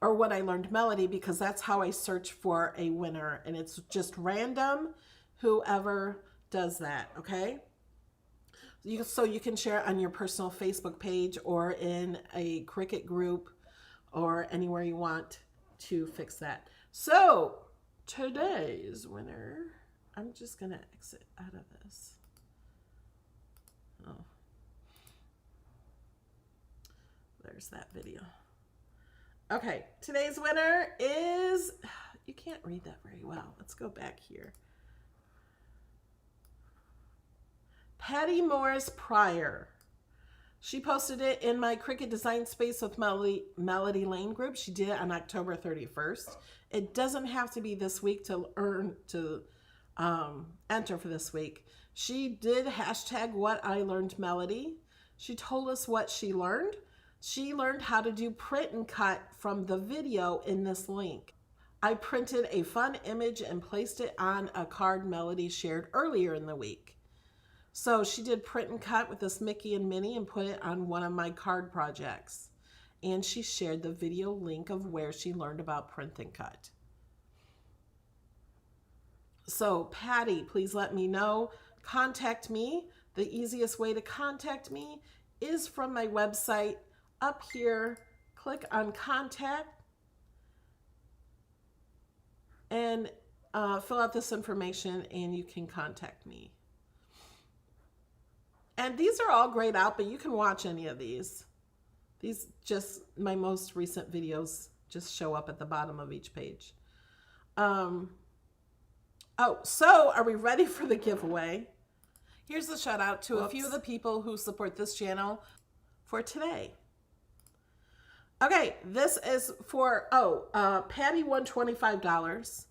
or what I learned melody, because that's how I search for a winner. And it's just random, whoever does that, okay? So you can share it on your personal Facebook page or in a Cricut group or anywhere you want to fix that. So today's winner, I'm just gonna exit out of this. Oh, there's that video. Okay, today's winner is, you can't read that very well. Let's go back here. Patty Morris Pryor. She posted it in my Cricut Design Space with Melody Lane group. She did it on October 31st. It doesn't have to be this week to enter for this week. She did hashtag what I learned melody. She told us what she learned. She learned how to do print and cut from the video in this link. I printed a fun image and placed it on a card Melody shared earlier in the week. So she did print and cut with this Mickey and Minnie and put it on one of my card projects. And she shared the video link of where she learned about print and cut. So Patty, please let me know. Contact me. The easiest way to contact me is from my website. Up here, click on contact and fill out this information and you can contact me. And these are all grayed out, but you can watch any of these. These just, my most recent videos just show up at the bottom of each page. Oh, so are we ready for the giveaway? Here's a shout out to a few of the people who support this channel for today. Okay, this is for, Patty won $25.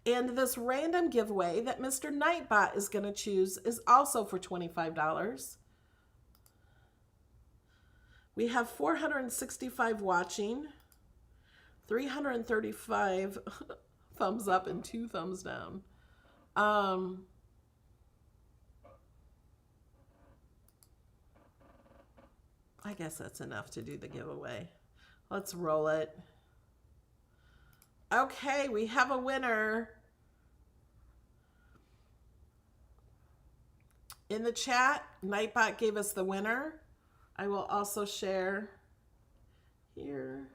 And this random giveaway that Mr. Nightbot is going to choose is also for $25. We have 465 watching, 335 thumbs up and 2 thumbs down. I guess that's enough to do the giveaway. Let's roll it. Okay, we have a winner. In the chat, Nightbot gave us the winner. I will also share here.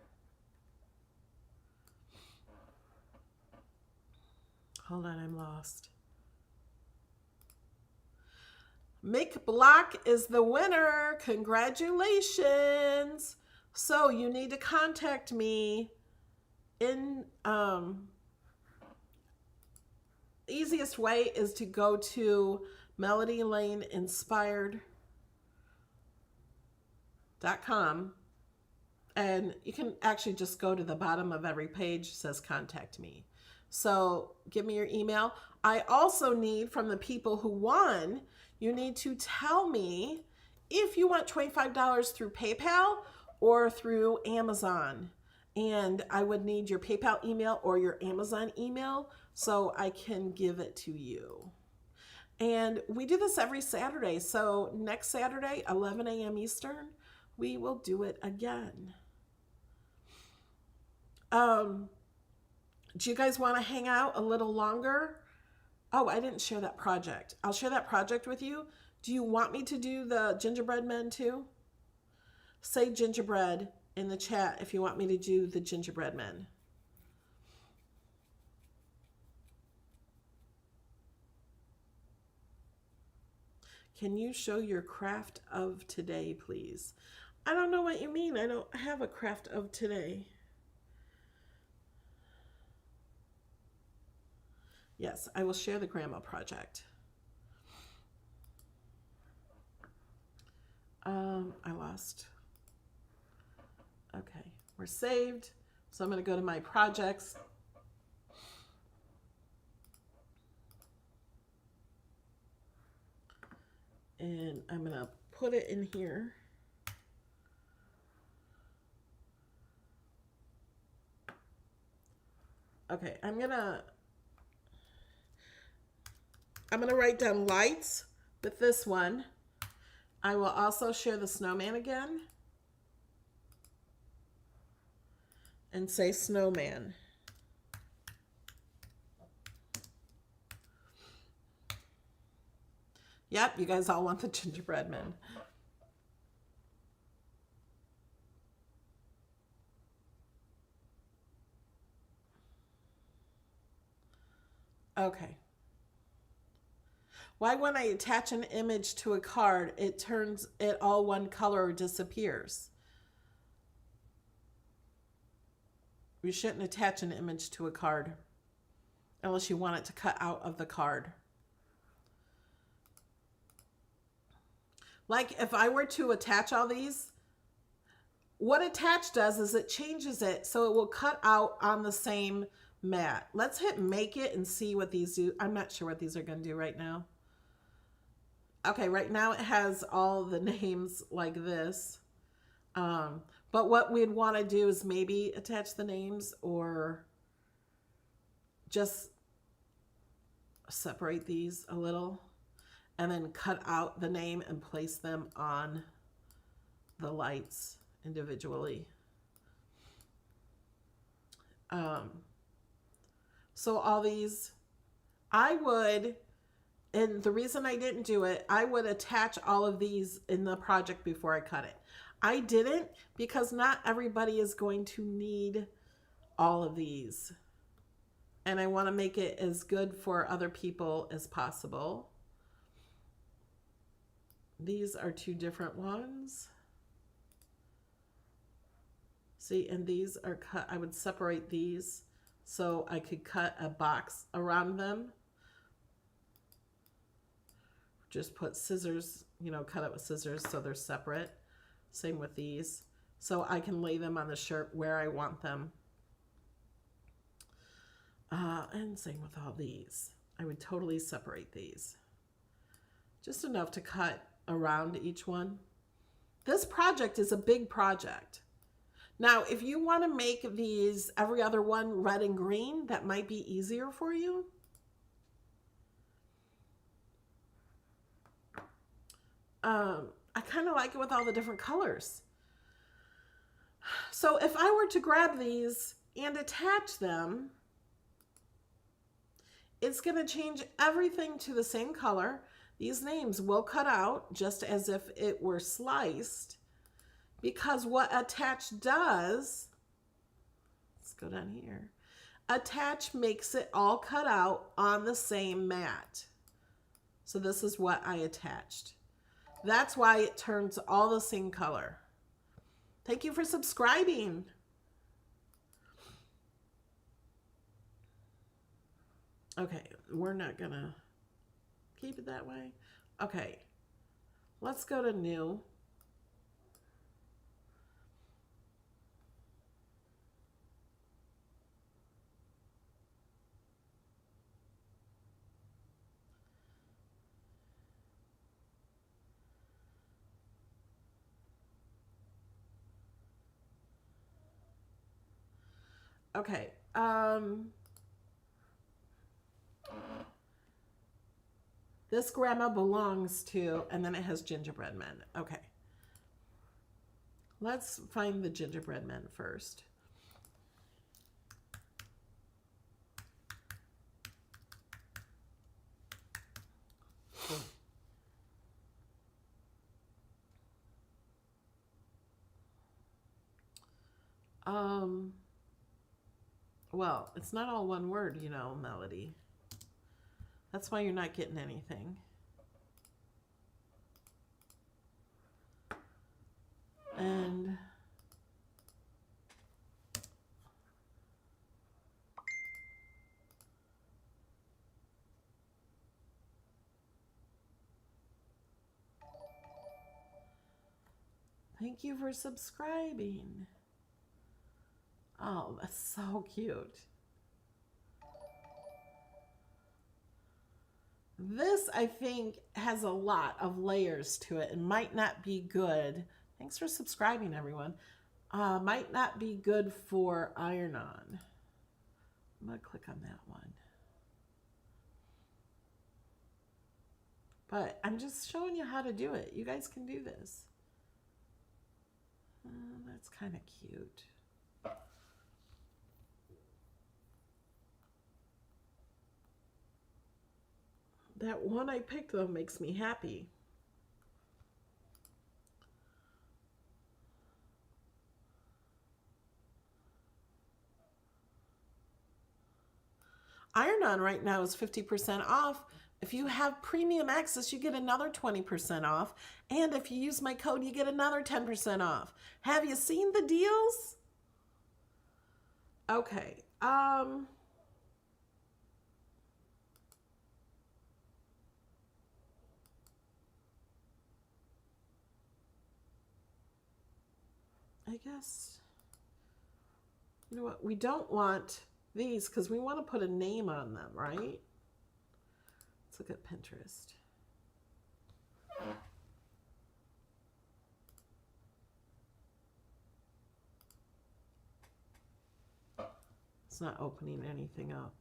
Hold on, I'm lost. Mick Block is the winner. Congratulations. So you need to contact me in easiest way is to go to melodylaneinspired.com and you can actually just go to the bottom of every page, it says contact me. So give me your email. I also need from the people who won, you need to tell me if you want $25 through PayPal or through Amazon. And I would need your PayPal email or your Amazon email so I can give it to you. And we do this every Saturday. So next Saturday, 11 a.m. Eastern, we will do it again. Do you guys want to hang out a little longer? Oh, I didn't share that project. I'll share that project with you. Do you want me to do the gingerbread men too? Say gingerbread in the chat if you want me to do the gingerbread men. Can you show your craft of today, please? I don't know what you mean. I don't have a craft of today. Yes, I will share the grandma project. I lost. Okay, we're saved. So I'm going to go to my projects. And I'm going to put it in here. Okay, I'm gonna write down lights with this one. I will also share the snowman again and say snowman. Yep, you guys all want the gingerbread man. Okay. Why when I attach an image to a card, it turns it all one color or disappears? You shouldn't attach an image to a card unless you want it to cut out of the card. Like if I were to attach all these, what attach does is it changes it so it will cut out on the same mat. Let's hit make it and see what these do. I'm not sure what these are going to do right now. Okay, right now it has all the names like this. But what we'd want to do is maybe attach the names or just separate these a little and then cut out the name and place them on the lights individually. So all these, I would, and the reason I didn't do it, I would attach all of these in the project before I cut it. I didn't because not everybody is going to need all of these. And I want to make it as good for other people as possible. These are two different ones. See, and these are cut. I would separate these so I could cut a box around them. Just put scissors, you know, cut it with scissors so they're separate. Same with these. So I can lay them on the shirt where I want them. And same with all these. I would totally separate these. Just enough to cut around each one. This project is a big project. Now, if you want to make these every other one red and green, that might be easier for you. I kind of like it with all the different colors. So if I were to grab these and attach them, it's going to change everything to the same color. These names will cut out just as if it were sliced, because what attach does, let's go down here, attach makes it all cut out on the same mat. So this is what I attached. That's why it turns all the same color. Thank you for subscribing. Okay, we're not gonna keep it that way. Okay, let's go to new. Okay, this grandma belongs to, and then it has gingerbread men. Okay. Let's find the gingerbread men first. Well, it's not all one word, you know, Melody. That's why you're not getting anything. And Thank you for subscribing. Oh, that's so cute. This, I think, has a lot of layers to it and might not be good. Thanks for subscribing, everyone. Might not be good for iron-on. I'm going to click on that one. But I'm just showing you how to do it. You guys can do this. That's kind of cute. That one I picked, though, makes me happy. Iron-on right now is 50% off. If you have premium access, you get another 20% off. And if you use my code, you get another 10% off. Have you seen the deals? Okay. I guess, you know what? We don't want these because we want to put a name on them, right? Let's look at Pinterest. It's not opening anything up.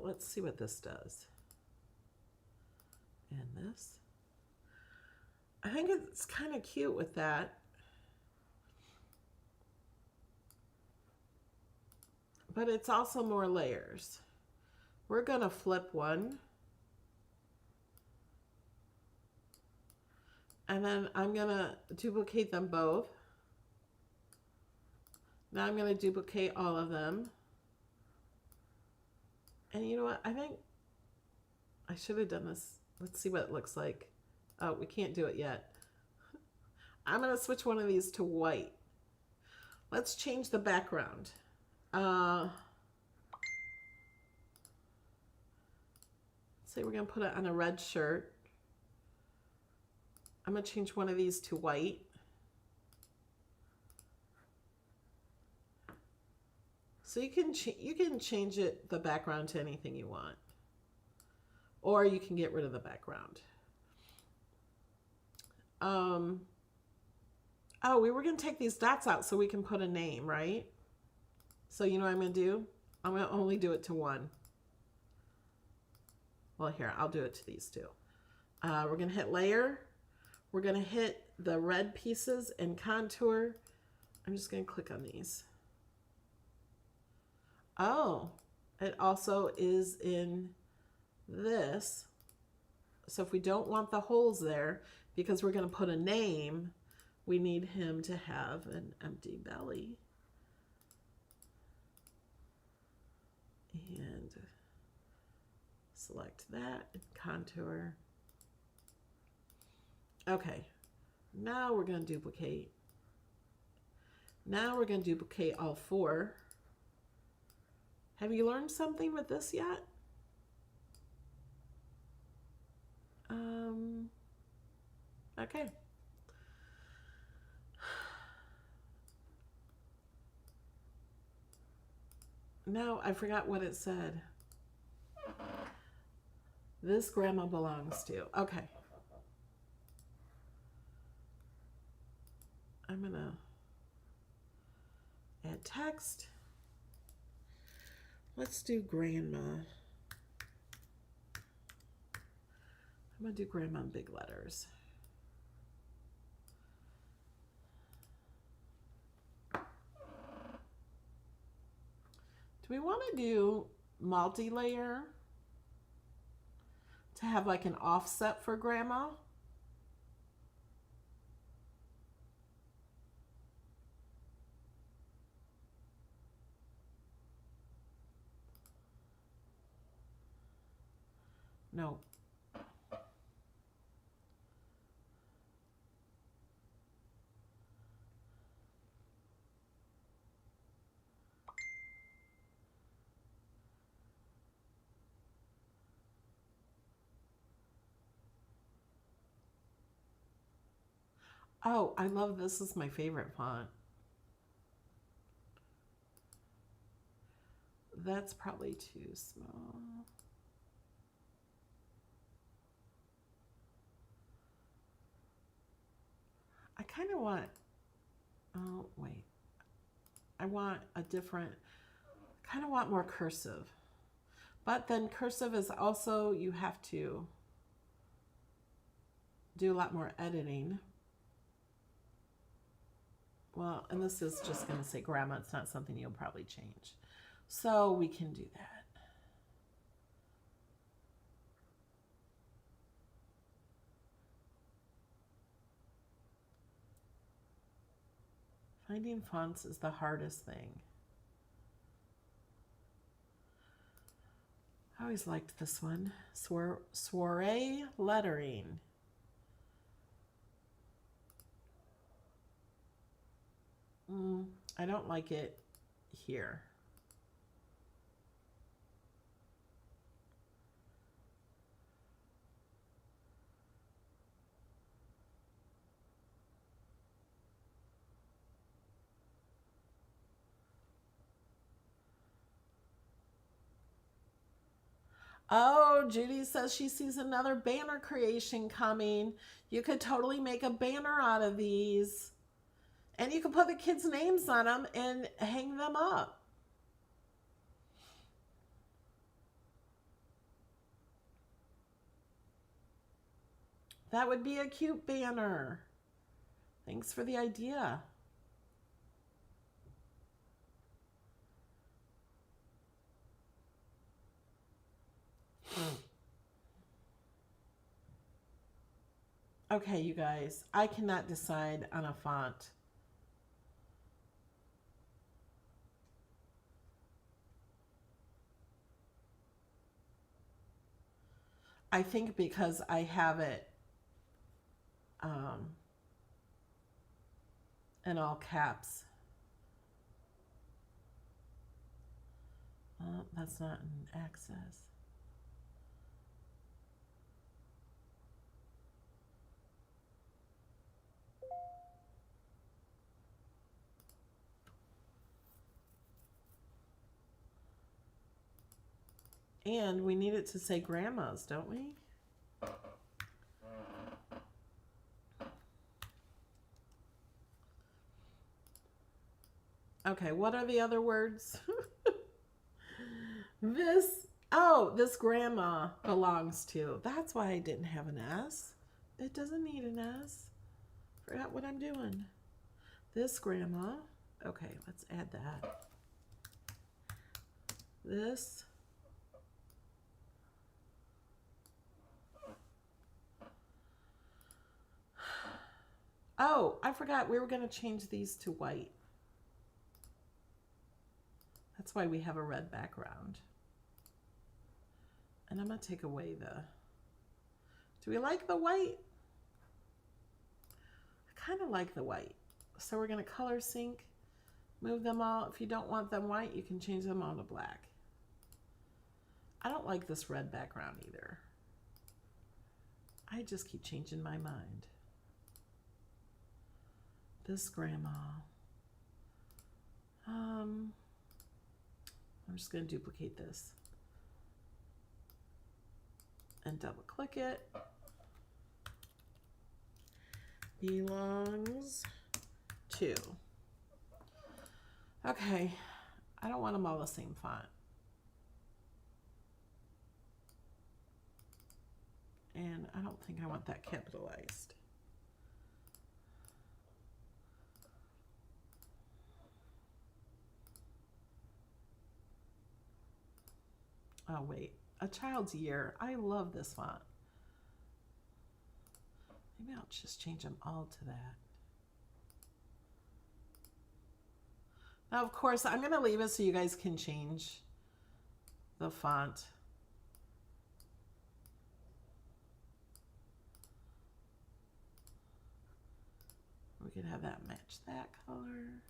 Let's see what this does. And this. I think it's kind of cute with that. But it's also more layers. We're going to flip one. And then I'm going to duplicate them both. Now I'm going to duplicate all of them. And you know what? I think I should have done this. Let's see what it looks like. Oh, we can't do it yet. I'm going to switch one of these to white. Let's change the background. Say we're going to put it on a red shirt. I'm going to change one of these to white. So you can change it, the background, to anything you want. Or you can get rid of the background. Oh, we were going to take these dots out so we can put a name, right? So you know what I'm going to do? I'm going to only do it to one. Well, here, I'll do it to these two. We're going to hit layer. We're going to hit the red pieces and contour. I'm just going to click on these. Oh, it also is in this. So if we don't want the holes there, because we're going to put a name, we need him to have an empty belly. And select that and contour. Okay, now we're going to duplicate. Now we're going to duplicate all four. Have you learned something with this yet? Okay. Now I forgot what it said. This grandma belongs to. Okay. I'm going to add text. Let's do grandma. I'm going to do grandma in big letters. Do we want to do multi-layer to have like an offset for grandma? No. Oh, I love this. This is my favorite font. That's probably too small. I kind of want, oh, wait. I want a different, kind of want more cursive. But then cursive is also, you have to do a lot more editing. Well, and this is just going to say grandma. It's not something you'll probably change. So we can do that. Finding fonts is the hardest thing. I always liked this one. Soiree lettering. I don't like it here. Oh, Judy says she sees another banner creation coming. You could totally make a banner out of these. And you can put the kids' names on them and hang them up. That would be a cute banner. Thanks for the idea. Okay, you guys, I cannot decide on a font. I think because I have it in all caps. That's not in access. And we need it to say grandma's, don't we? Okay, what are the other words? This grandma belongs to. That's why I didn't have an S. It doesn't need an S. Forgot what I'm doing. This grandma. Okay, let's add that. This. Oh, I forgot we were going to change these to white. That's why we have a red background. And I'm going to take away the... Do we like the white? I kind of like the white. So we're going to color sync, move them all. If you don't want them white, you can change them all to black. I don't like this red background either. I just keep changing my mind. This grandma. I'm just going to duplicate this and double click it. Belongs to. Okay, I don't want them all the same font. And I don't think I want that capitalized. Oh wait, A Child's Year. I love this font. Maybe I'll just change them all to that. Now, of course, I'm going to leave it so you guys can change the font. We could have that match that color.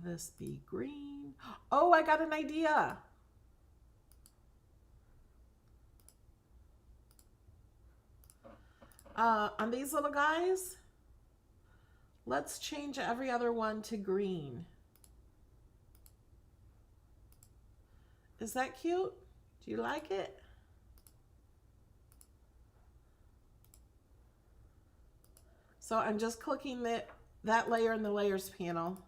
This be green. Oh, I got an idea. On these little guys, Let's change every other one to green. Is that cute? Do you like it? So I'm just clicking that layer in the layers panel.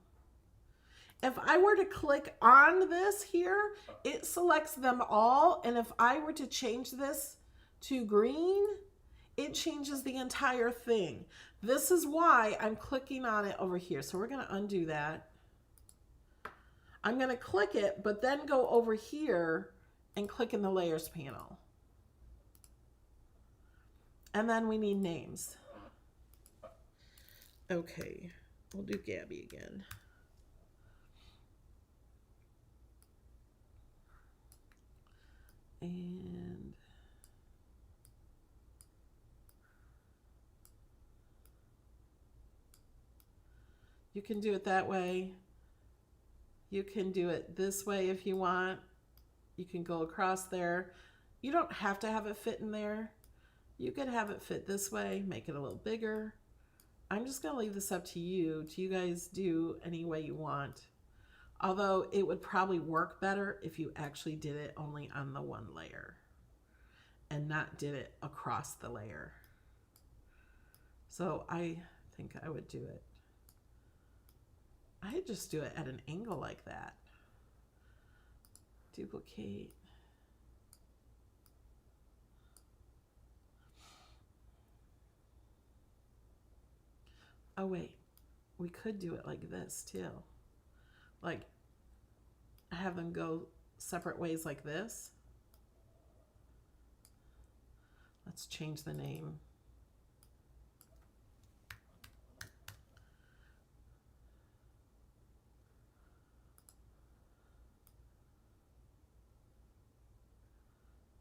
If I were to click on this here, it selects them all. And if I were to change this to green, it changes the entire thing. This is why I'm clicking on it over here. So we're going to undo that. I'm going to click it, but then go over here and click in the layers panel. And then we need names. Okay, we'll do Gabby again. And you can do it that way. You can do it this way if you want. You can go across there. You don't have to have it fit in there. You could have it fit this way, make it a little bigger. I'm just going to leave this up to you. You guys do any way you want. Although it would probably work better if you actually did it only on the one layer and not did it across the layer. So I think I would do it. I just do it at an angle like that. Duplicate. Oh wait, we could do it like this too. Like have them go separate ways like this. Let's change the name.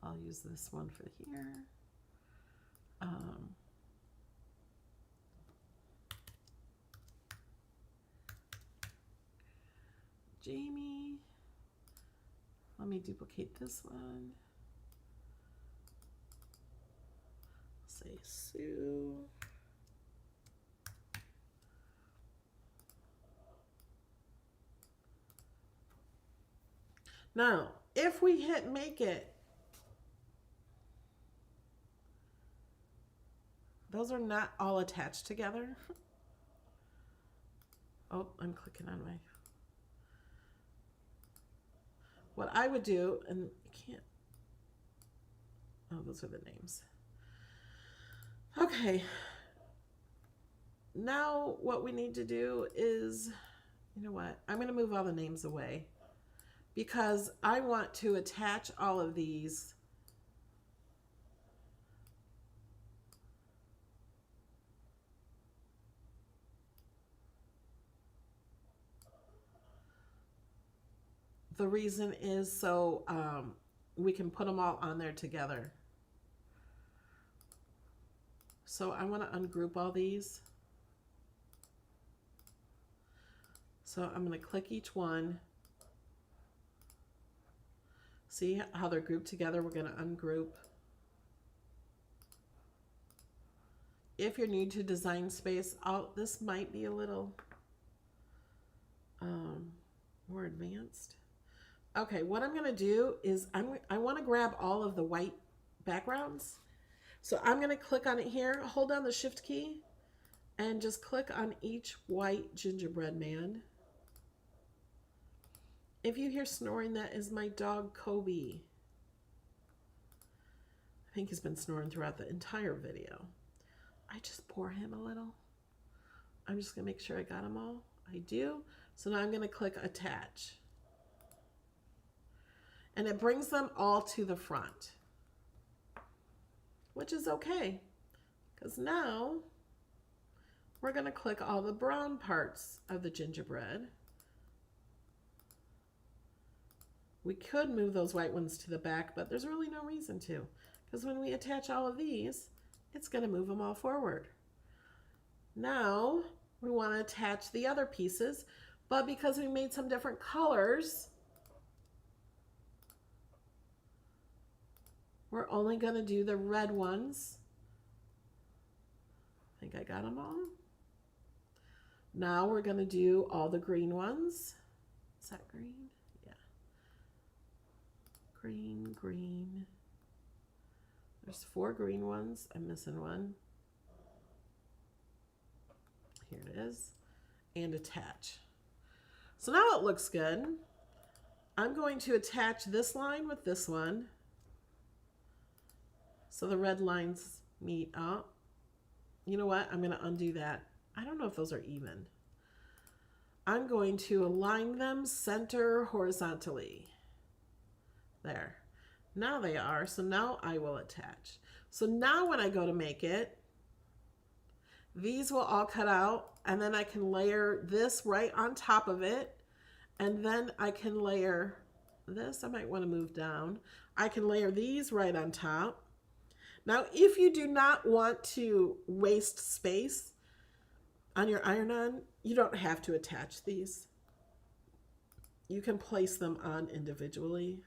I'll use this one for here. Jamie. Let me duplicate this one. Say Sue. Now, if we hit make it, those are not all attached together. Oh, I'm clicking on my... What I would do, and I can't... Oh, those are the names. Okay. Now what we need to do is, you know what? I'm going to move all the names away because I want to attach all of these. The reason is so we can put them all on there together. So I want to ungroup all these. So I'm going to click each one. See how they're grouped together? We're going to ungroup. If you're new to Design Space, this might be a little more advanced. Okay, what I'm going to do is I want to grab all of the white backgrounds. So I'm going to click on it here, hold down the Shift key, and just click on each white gingerbread man. If you hear snoring, that is my dog, Kobe. I think he's been snoring throughout the entire video. I just pour him a little. I'm just going to make sure I got them all. I do. So now I'm going to click Attach. And it brings them all to the front, which is okay, because now we're going to click all the brown parts of the gingerbread. We could move those white ones to the back, but there's really no reason to, because when we attach all of these, it's going to move them all forward. Now we want to attach the other pieces, but because we made some different colors, we're only going to do the red ones. I think I got them all. Now we're going to do all the green ones. Is that green? Yeah. Green, green. There's 4 green ones. I'm missing one. Here it is. And attach. So now it looks good. I'm going to attach this line with this one. So the red lines meet up. You know what? I'm going to undo that. I don't know if those are even. I'm going to align them center horizontally. There. Now they are. So now I will attach. So now when I go to make it, these will all cut out, and then I can layer this right on top of it, and then I can layer this. I might want to move down. I can layer these right on top. Now, if you do not want to waste space on your iron-on, you don't have to attach these. You can place them on individually.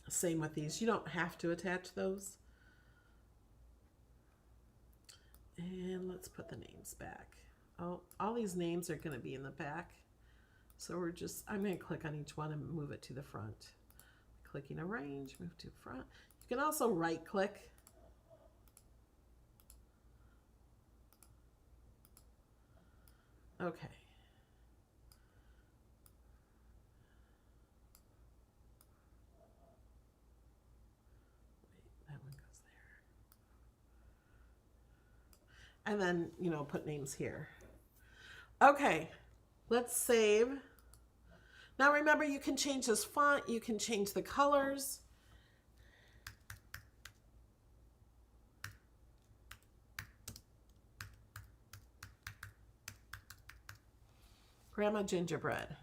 Same with these. You don't have to attach those. And let's put the names back. Oh, all these names are going to be in the back. So I'm going to click on each one and move it to the front. Clicking arrange, move to front. You can also right click. Okay. Wait, that one goes there. And then, you know, put names here. Okay. Let's save. Now remember, you can change this font, you can change the colors. Grandma Gingerbread.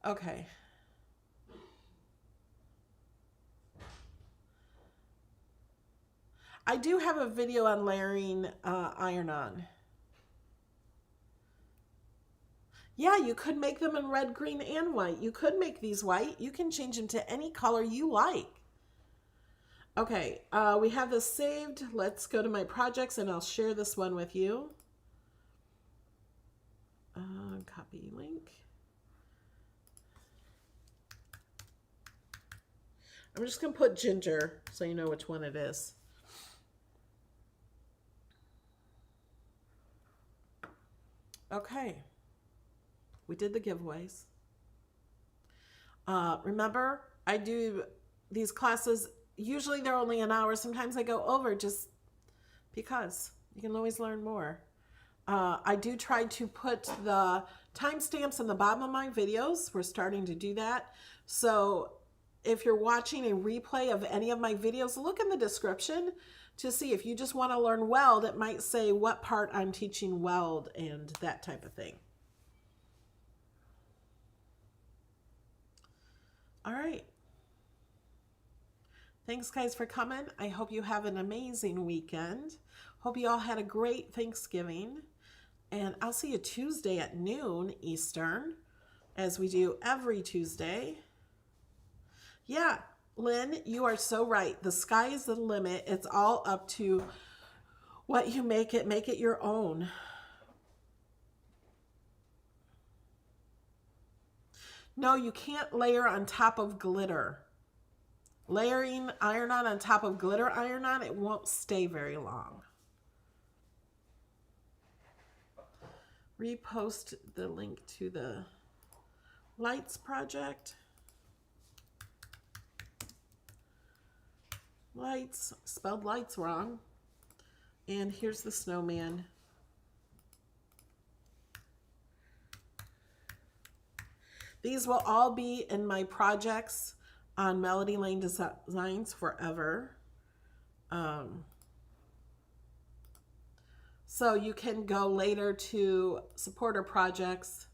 Okay. I do have a video on layering iron-on. Yeah, you could make them in red, green, and white. You could make these white. You can change them to any color you like. Okay, we have this saved. Let's go to my projects and I'll share this one with you. Copy link. I'm just going to put ginger so you know which one it is. Okay, we did the giveaways. Remember, I do these classes, usually they're only an hour. Sometimes I go over just because you can always learn more. I do try to put the timestamps in the bottom of my videos. We're starting to do that. So if you're watching a replay of any of my videos, look in the description to see if you just want to learn weld. It might say what part I'm teaching weld and that type of thing. All right. Thanks guys for coming. I hope you have an amazing weekend. Hope you all had a great Thanksgiving. And I'll see you Tuesday at noon Eastern, as we do every Tuesday. Yeah, Lynn, you are so right. The sky is the limit. It's all up to what you make it. Make it your own. No, you can't layer on top of glitter. Layering iron-on on top of glitter iron-on, it won't stay very long. Repost the link to the lights project. Lights, spelled lights wrong. And here's the snowman. These will all be in my projects on Melody Lane Designs forever. So you can go later to supporter projects,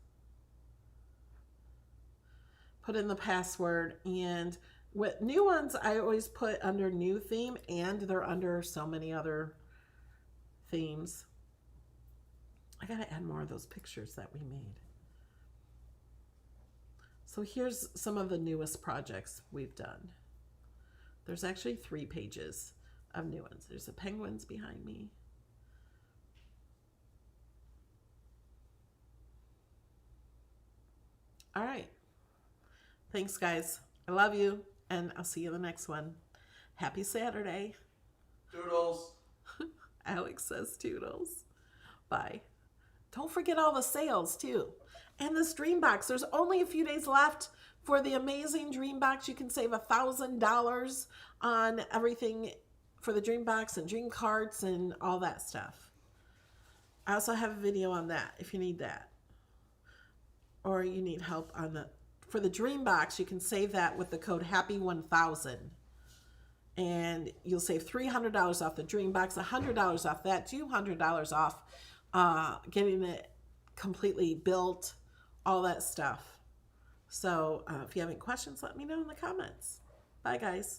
put in the password, and with new ones, I always put under new theme, and they're under so many other themes. I gotta add more of those pictures that we made. So So here's some of the newest projects we've done. There's actually 3 pages of new ones. There's the penguins behind me. All right. Thanks, guys. I love you, and I'll see you in the next one. Happy Saturday. Toodles. Alex says toodles. Bye. Don't forget all the sales, too. And this DREAMBOX. There's only a few days left for the amazing DREAMBOX. You can save $1,000 on everything for the DREAMBOX and dream carts and all that stuff. I also have a video on that if you need that. Or you need help on the for the DREAMBOX. You can save that with the code HAPPY1000, and you'll save $300 off the DREAMBOX, $100 off that, $200 off getting it completely built, all that stuff. So if you have any questions, let me know in the comments. Bye, guys.